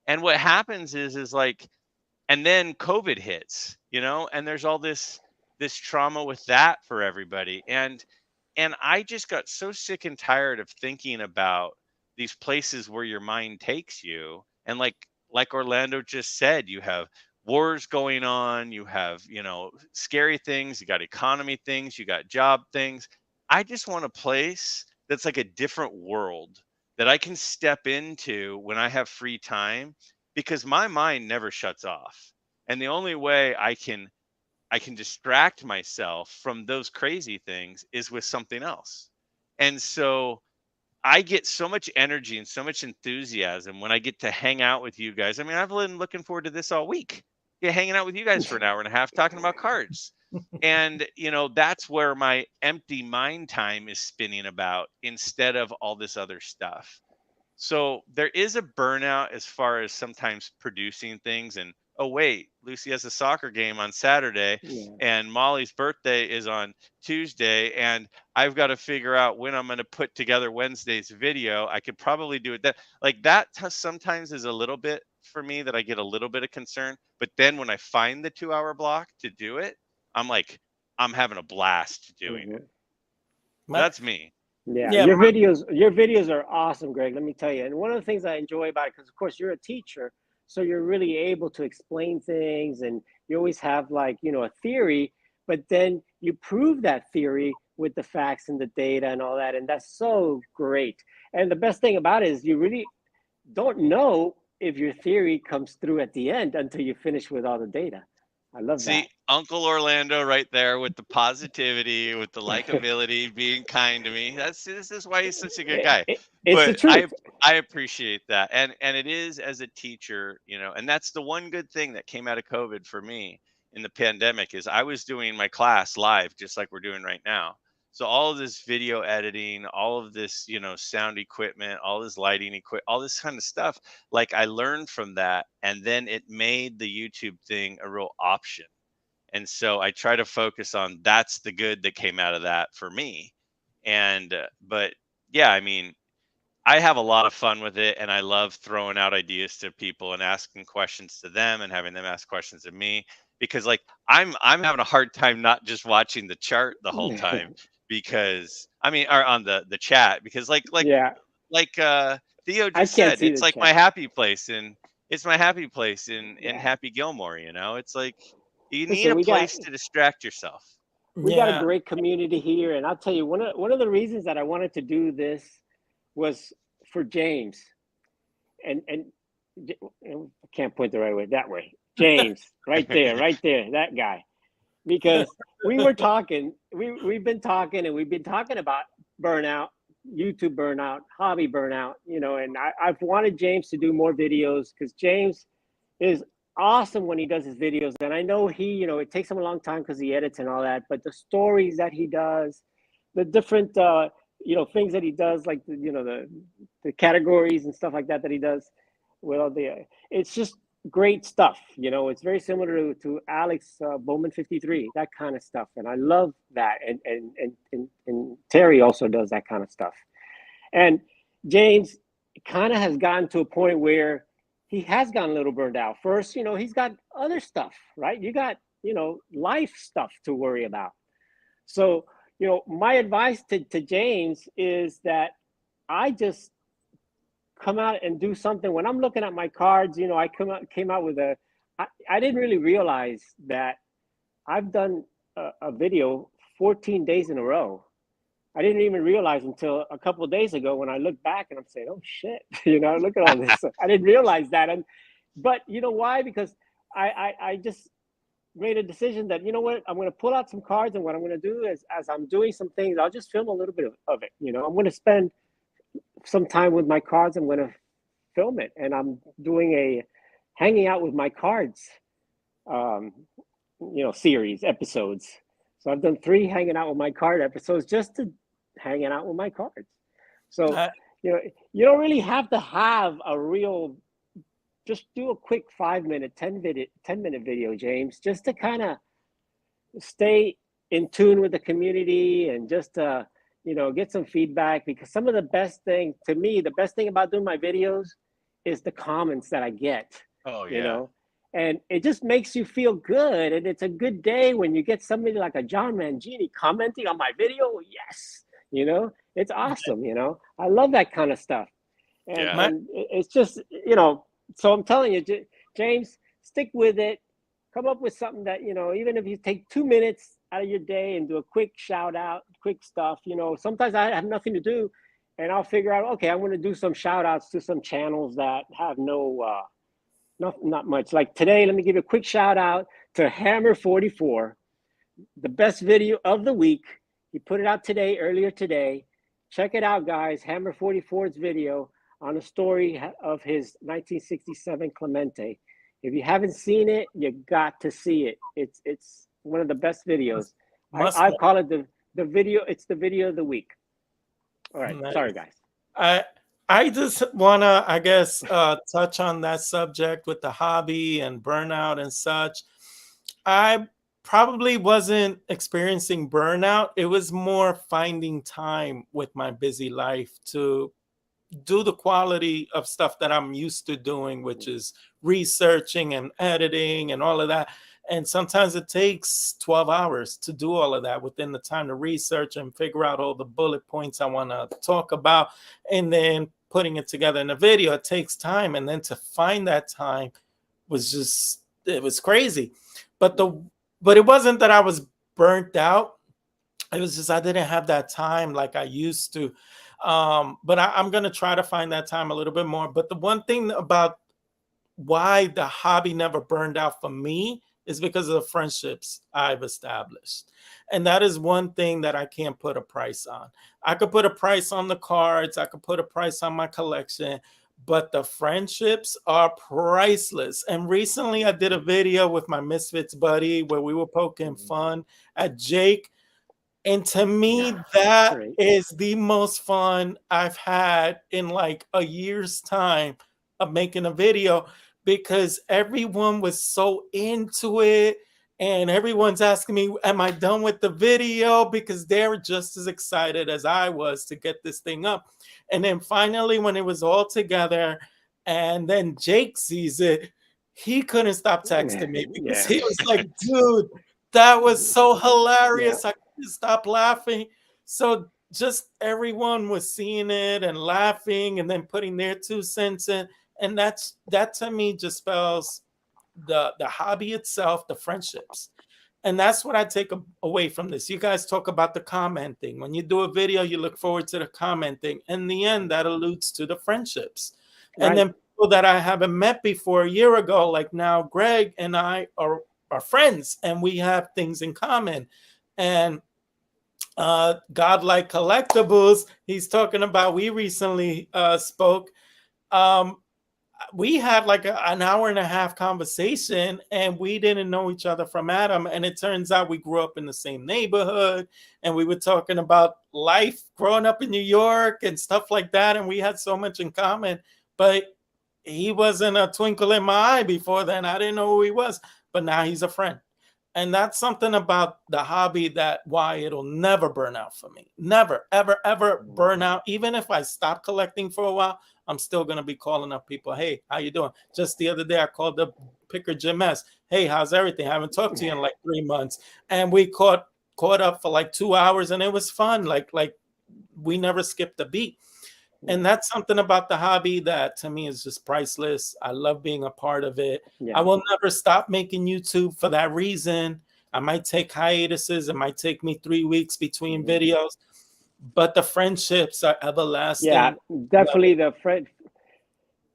And what happens is like, and then COVID hits, and there's all this trauma with that for everybody. And I just got so sick and tired of thinking about these places where your mind takes you. And like Orlando just said, you have wars going on, you have, scary things, you got economy things, you got job things. I just want a place that's like a different world that I can step into when I have free time, because my mind never shuts off. And the only way I can distract myself from those crazy things is with something else. And so I get so much energy and so much enthusiasm when I get to hang out with you guys. I mean, I've been looking forward to this all week. Yeah, hanging out with you guys for an hour and a half talking about cards. And that's where my empty mind time is spinning about instead of all this other stuff. So there is a burnout as far as sometimes producing things. And oh wait, Lucy has a soccer game on Saturday, Yeah. and Molly's birthday is on Tuesday, and I've got to figure out when I'm going to put together Wednesday's video. I could probably do it that, like that sometimes is a little bit for me that I get a little bit of concern. But then when I find the 2 hour block to do it, I'm like, I'm having a blast doing it. Mhm. My, That's me. Yeah, yeah, your videos are awesome, Greg. Let me tell you. And one of the things I enjoy about it, because of course you're a teacher, so you're really able to explain things, and you always have like a theory, but then you prove that theory with the facts and the data and all that, and that's so great. And the best thing about it is you really don't know if your theory comes through at the end until you finish with all the data. I love that. See, Uncle Orlando right there with the positivity, with the likability, being kind to me. This is why he's such a good guy. It's the But I truth. I appreciate that. And it is, as a teacher, and that's the one good thing that came out of COVID for me in the pandemic, is I was doing my class live just like we're doing right now. So all of this video editing, all of this, sound equipment, all this lighting equipment, all this kind of stuff, like I learned from that, and then it made the YouTube thing a real option. And so I try to focus on that's the good that came out of that for me. And but yeah, I mean, I have a lot of fun with it, and I love throwing out ideas to people and asking questions to them and having them ask questions of me, because like I'm having a hard time not just watching the chart the whole time, because I mean, or on the chat, because Yeah, like Theo I just can't said, see it's the like my chat. happy place, and it's my happy place in Yeah. Happy Gilmore. It's like you need Listen, a place to distract yourself. we got a yeah. great community here, and I'll tell you one of the reasons that I wanted to do this was for James, and I can't point the right way, that way. James, right there, that guy. Because we've been talking, and we've been talking about burnout, YouTube burnout, hobby burnout, and I've wanted James to do more videos, because James is awesome when he does his videos. And I know it takes him a long time because he edits and all that, but the stories that he does, the different, things that he does, like the categories and stuff like that he does, well, it's just great stuff. It's very similar to Alex Bowman 53, that kind of stuff. And I love that. And Terry also does that kind of stuff. And James kind of has gotten to a point where he has gotten a little burned out. First, he's got other stuff, right? You got, life stuff to worry about. So, my advice to James is that I just come out and do something. When I'm looking at my cards, you know, I came out with I didn't really realize that I've done a video 14 days in a row. I didn't even realize until a couple of days ago when I look back and I'm saying, oh shit, you know, look at all this. I didn't realize that. But you know why? Because I just made a decision that, you know what, I'm going to pull out some cards, and what I'm going to do is, as I'm doing some things, I'll just film a little bit of it. You know, I'm going to spend some time with my cards. I'm going to film it, and I'm doing a hanging out with my cards, you know, series episodes. So I've done 3 hanging out with my card episodes just to hanging out with my cards. So you know, you don't really have to have a real. Just do a quick 5-minute, 10-minute video, James, just to kind of stay in tune with the community and just you know, get some feedback. Because some of the best thing to me, the best thing about doing my videos is the comments that I get. Oh yeah. You know, and it just makes you feel good, and it's a good day when you get somebody like a John Mangini commenting on my video. Yes, you know, it's awesome. You know, I love that kind of stuff, and it's just, you know. So I'm telling you, James, stick with it. Come up with something that, you know, even if you take 2 minutes out of your day and do a quick shout out, quick stuff, you know, sometimes I have nothing to do, and I'll figure out, okay, I'm going to do some shout outs to some channels that have not much. Like today, let me give a quick shout out to Hammer 44, the best video of the week. He put it out today, earlier today. Check it out, guys. Hammer 44's video on a story of his 1967 Clemente. If you haven't seen it, you got to see it. It's one of the best videos. I call it the video. It's the video of the week. All right, nice. Sorry guys. I just wanna, I guess, touch on that subject with the hobby and burnout and such. I probably wasn't experiencing burnout. It was more finding time with my busy life to do the quality of stuff that I'm used to doing, which is researching and editing and all of that. And sometimes it takes 12 hours to do all of that within the time to research and figure out all the bullet points I want to talk about, and then putting it together in a video. It takes time. And then to find that time was just, it was crazy. But it wasn't that I was burnt out. It was just I didn't have that time like I used to. But I'm going to try to find that time a little bit more. But the one thing about why the hobby never burned out for me is because of the friendships I've established. And that is one thing that I can't put a price on. I could put a price on the cards. I could put a price on my collection, but the friendships are priceless. And recently I did a video with my Misfits buddy where we were poking fun at Jake. And to me, that is the most fun I've had in like a year's time of making a video, because everyone was so into it. And everyone's asking me, am I done with the video? Because they're just as excited as I was to get this thing up. And then finally, when it was all together, and then Jake sees it, he couldn't stop texting me because he was like, dude, that was so hilarious. I couldn't stop laughing. So just everyone was seeing it and laughing and then putting their 2 cents in. And that to me just spells the hobby itself, the friendships. And that's what I take away from this. You guys talk about the commenting. When you do a video, you look forward to the commenting. In the end, that alludes to the friendships. Right. And then people that I haven't met before a year ago, like now Graig and I are friends, and we have things in common. And Godlike Collectibles, he's talking about, we recently spoke. We had like an hour and a half conversation, and we didn't know each other from Adam. And it turns out we grew up in the same neighborhood, and we were talking about life growing up in New York and stuff like that. And we had so much in common, but he wasn't a twinkle in my eye before then. I didn't know who he was, but now he's a friend. And that's something about the hobby that why it'll never burn out for me. Never, ever, ever burn out. Even if I stop collecting for a while, I'm still going to be calling up people. Hey, how you doing? Just the other day, I called up Picker Jim S. Hey, how's everything? I haven't talked to you in like 3 months. And we caught up for like 2 hours, and it was fun. Like we never skipped a beat. And that's something about the hobby that to me is just priceless. I love being a part of it. I Yeah. will never stop making YouTube for that reason. I might take hiatuses. It might take me 3 weeks between Mhm. videos, but the friendships are Yeah, everlasting. Love definitely it.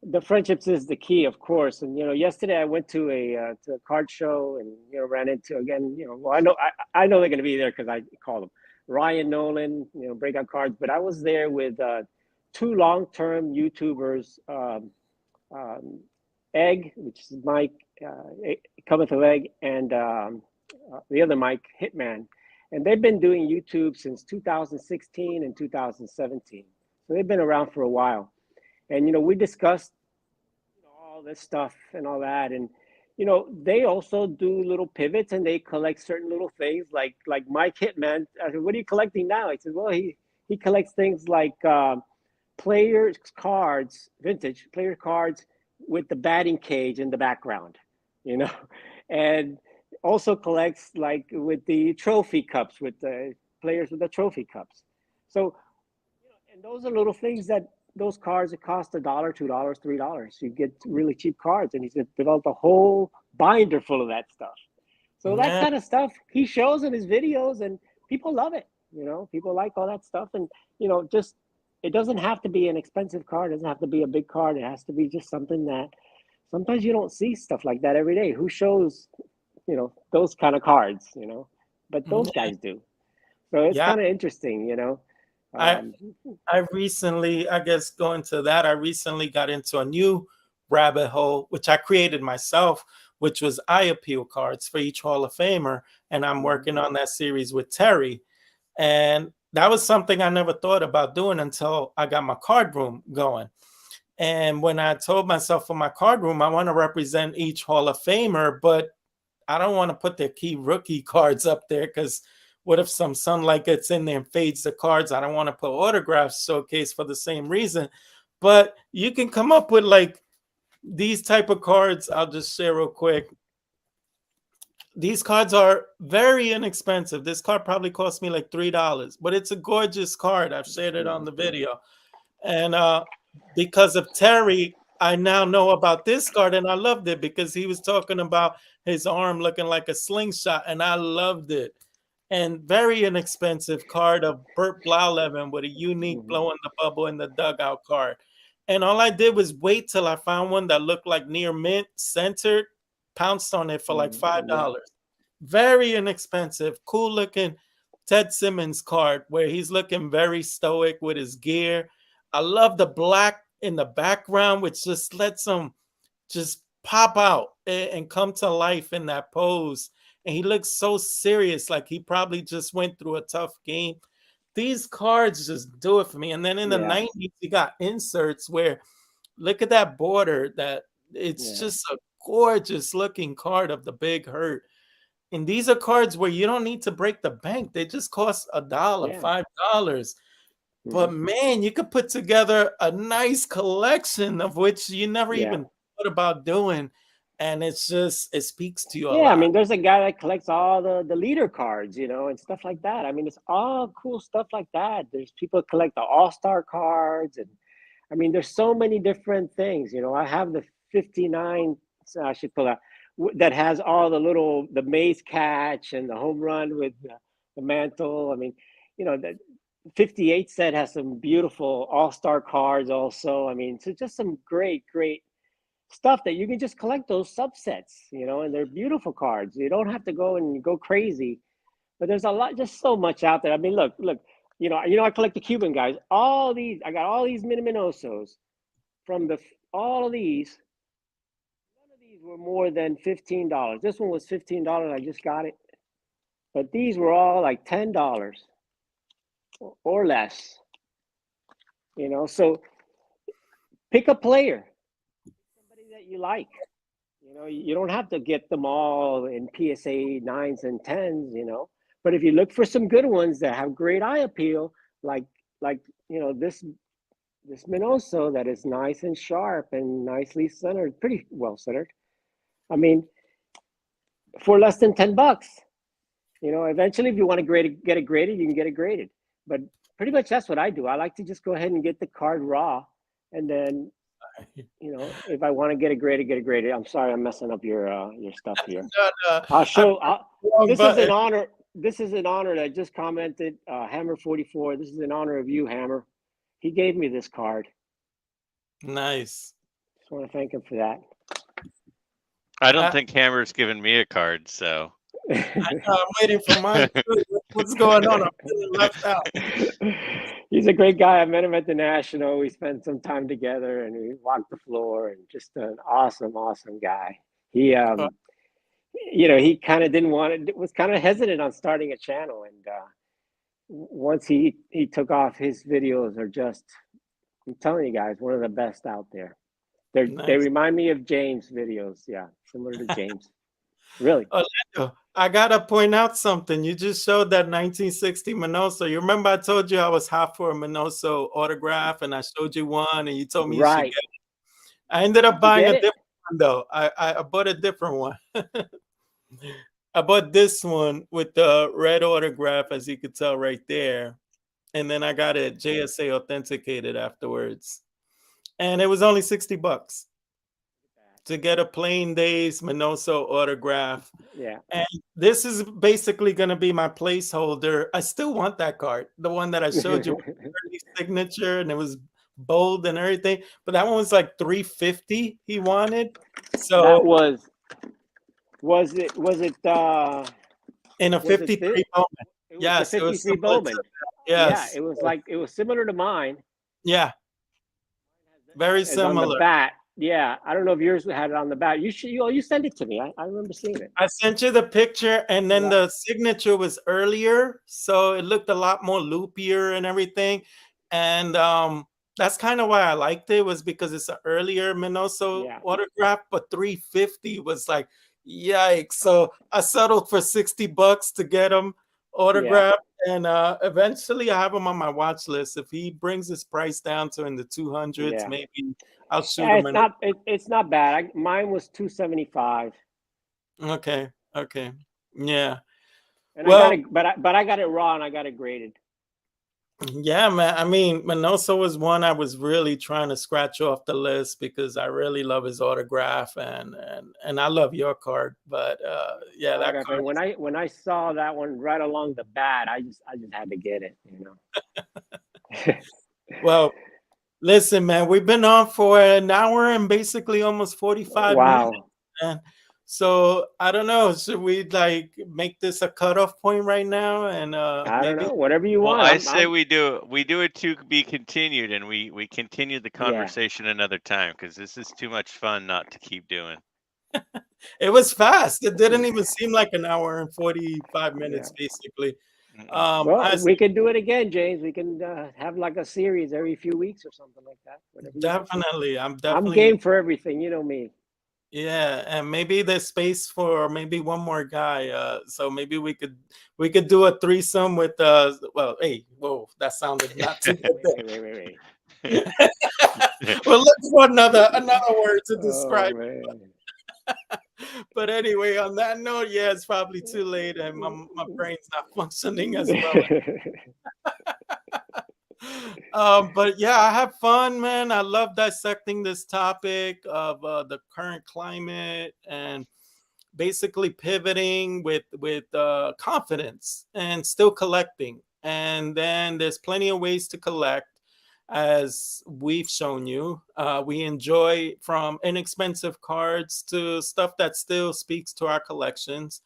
the friendships is the key, of course. And yesterday I went to a card show and ran into again. Well, I know they're going to be there because I called them Ryan Nolan, Breakout Cards. But I was there with two long-term YouTubers, Egg, which is Mike, cometh of Egg, and the other Mike, Hitman. And they've been doing YouTube since 2016 and 2017. So they've been around for a while. And we discussed all this stuff and all that. And they also do little pivots and they collect certain little things like Mike Hitman. I said, what are you collecting now? He said, well, he collects things like players cards, vintage player cards with the batting cage in the background, and also collects like with the trophy cups, with the players with the trophy cups. So, and those are little things that those cards that cost $1, $2, $3. You get really cheap cards, and he's developed a whole binder full of that stuff. So that Yeah, kind of stuff he shows in his videos, and people love it. People like all that stuff, and just it doesn't have to be an expensive card. It doesn't have to be a big card. It has to be just something that sometimes you don't see stuff like that every day. Who shows those kind of cards? But those yeah, guys do. So it's yeah. kind of interesting. I Um, I recently, I guess going to that, I recently got into a new rabbit hole, which I created myself, which was eye appeal cards for each Hall of Famer. And I'm mhm, working on that series with Terry. And that was something I never thought about doing until I got my card room going. And when I told myself for my card room, I want to represent each Hall of Famer, but I don't want to put their key rookie cards up there because what if some sunlight gets in there and fades the cards? I don't want to put autographs showcase for the same reason. But you can come up with like these type of cards. I'll just share real quick. These cards are very inexpensive. This card probably cost me like $3, but it's a gorgeous card. I've shared it on mhm, the video. And because of Terry, I now know about this card, and I loved it because he was talking about his arm looking like a slingshot, and I loved it. And very inexpensive card of Burt Blauleven with a unique mhm, blow in the bubble in the dugout card. And all I did was wait till I found one that looked like near mint, centered, pounced on it for like yeah, $5. Very inexpensive, cool looking Ted Simmons card where he's looking very stoic with his gear. I love the black in the background, which just lets him just pop out and come to life in that pose. And he looks so serious, like he probably just went through a tough game. These cards just do it for me. And then in the yeah, 90s, you got inserts where look at that border, that it's yeah, just a gorgeous looking card of the Big Hurt. And these are cards where you don't need to break the bank. They just cost a dollar, yeah, $5. mhm, But man, you could put together a nice collection of which you never yeah. even thought about doing. And it's just, it speaks to you a Yeah, I lot. mean, there's a guy that collects all the leader cards, and stuff like that. I mean, it's all cool stuff like that. There's people that collect the All-Star cards, and I mean, there's so many different things. I have the 59, so I should pull out, that has all the maze catch and the home run with the mantle. I mean, the 58 set has some beautiful All-Star cards also. I mean, so just some great, great stuff that you can just collect those subsets, and they're beautiful cards. You don't have to go and go crazy, but there's a lot, just so much out there. I mean, look, I collect the Cuban guys. I got all these Miniminosos from all of these. None of these were more than $15. This one was $15. I just got it, but these were all like $10 or less. So pick a player, somebody that you like. You don't have to get them all in PSA 9s and 10s, but if you look for some good ones that have great eye appeal, like this Minoso that is nice and sharp and nicely centered, pretty well centered. I mean, for less than $10, eventually if you want to get it graded, you can get it graded. But pretty much that's what I do. I like to just go ahead and get the card raw, and then if I want to get it graded, get it graded. I'm sorry, I'm messing up your stuff here. No, no, I'll I show. wrong This is an button. honor. This is an honor that just commented. Hammer 44. This is in honor of you, Hammer. He gave me this card. Nice. Just want to thank him for that. I don't think Hammer's given me a card, so. I'm waiting for mine too. What's going on? I'm feeling left out. He's a great guy. I met him at the National. We spent some time together, and we walked the floor. And just an awesome, awesome guy. He, he kind of didn't want it. Was kind of hesitant on starting a channel, and once he took off, his videos are just. I'm telling you guys, one of the best out there. They remind me of James' videos. Yeah, similar to James. Really. Orlando, I gotta point out something. You just showed that 1960 Minoso. You remember I told you I was hot for a Minoso autograph, and I showed you one, and you told me you should get it. I ended up buying a different one, though. I bought a different one. I bought this one with the red autograph, as you could tell right there. And then I got it JSA authenticated afterwards. And it was only $60 to get a plain days Minoso autograph. Yeah. And this is basically going to be my placeholder. I still want that card, the one that I showed you with the early signature, and it was bold and everything. But that one was like $350 he wanted. So that was it in a 53 Bowman. Yes, it was 53 Bowman. Yes. Yeah, it was similar to mine. Yeah. Very similar. On the bat. Yeah, I don't know if yours had it on the bat. You sent it to me. I remember seeing it. I sent you the picture, and then the signature was earlier, so it looked a lot more loopier and everything. And that's kind of why I liked it, was because it's an earlier Minoso autograph, but $350 was like, yikes. So I settled for $60 to get him autographed. And eventually I have him on my watch list. If he brings his price down to in the 200s, maybe I'll shoot him. It's not bad. Mine was $275. Okay. Yeah. And I got it raw, and I got it graded. Yeah, man. I mean, Minoso was one I was really trying to scratch off the list because I really love his autograph, and I love your card. But that card. When I saw that one right along the bat, I just had to get it. Well, listen, man, we've been on for an hour and basically almost 45 minutes. Man. So I don't know. Should we like make this a cutoff point right now? And I don't know. Whatever you want. I say we do it to be continued, and we continue the conversation another time, because this is too much fun not to keep doing. It was fast. It didn't even seem like an hour and 45 minutes, basically. We can do it again, James. We can have like a series every few weeks or something like that. Definitely. I'm game for everything. You know me. Yeah, and maybe there's space for maybe one more guy. So maybe we could do a threesome with well, hey, whoa, that sounded not too good. Wait. Well, look for another word to describe. But anyway, on that note, it's probably too late, and my brain's not functioning as well. But yeah, I have fun, man. I love dissecting this topic of the current climate and basically pivoting with confidence and still collecting. And then there's plenty of ways to collect, as we've shown you. We enjoy from inexpensive cards to stuff that still speaks to our collections.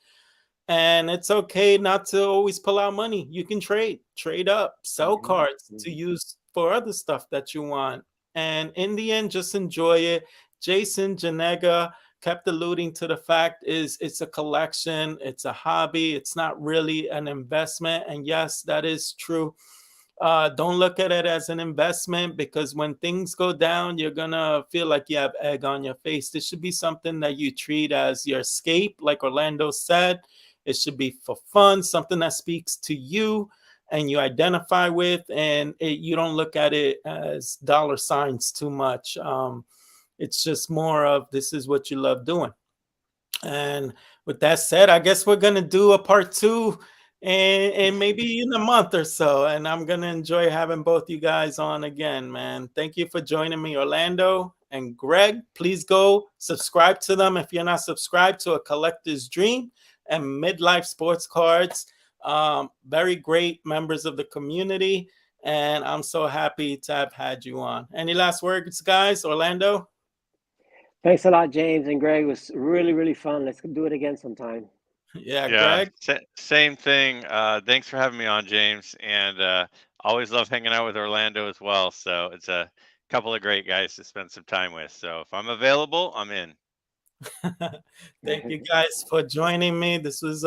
And it's okay not to always pull out money. You can trade up, sell cards to use for other stuff that you want. And in the end, just enjoy it. Jason Janega kept alluding to the fact is it's a collection, it's a hobby, it's not really an investment. And yes, that is true. Don't look at it as an investment, because when things go down, you're gonna feel like you have egg on your face. This should be something that you treat as your escape, like Orlando said. It should be for fun, something that speaks to you and you identify with, and you don't look at it as dollar signs too much. It's just more of, this is what you love doing. And with that said, I guess we're going to do a part 2 and maybe in a month or so. And I'm gonna enjoy having both you guys on again, man. Thank you for joining me, Orlando and Greg. Please go subscribe to them if you're not subscribed to A Collector's Dream and Midlife Sports Cards. Very great members of the community, and I'm so happy to have had you on. Any last words, guys? Orlando? Thanks a lot, James and Greg. It was really, really fun. Let's do it again sometime. Yeah, Yeah, Greg? same thing. Thanks for having me on, James, and always love hanging out with Orlando as well. So it's a couple of great guys to spend some time with. So if I'm available, I'm in. Thank you guys for joining me. This was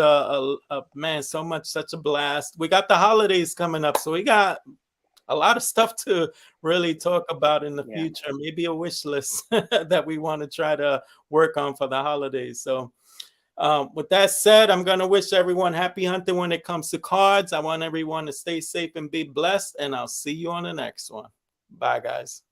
man, such a blast. We got the holidays coming up, so we got a lot of stuff to really talk about in the future. Maybe a wish list that we want to try to work on for the holidays. So with that said, I'm going to wish everyone happy hunting when it comes to cards. I want everyone to stay safe and be blessed, and I'll see you on the next one. Bye, guys.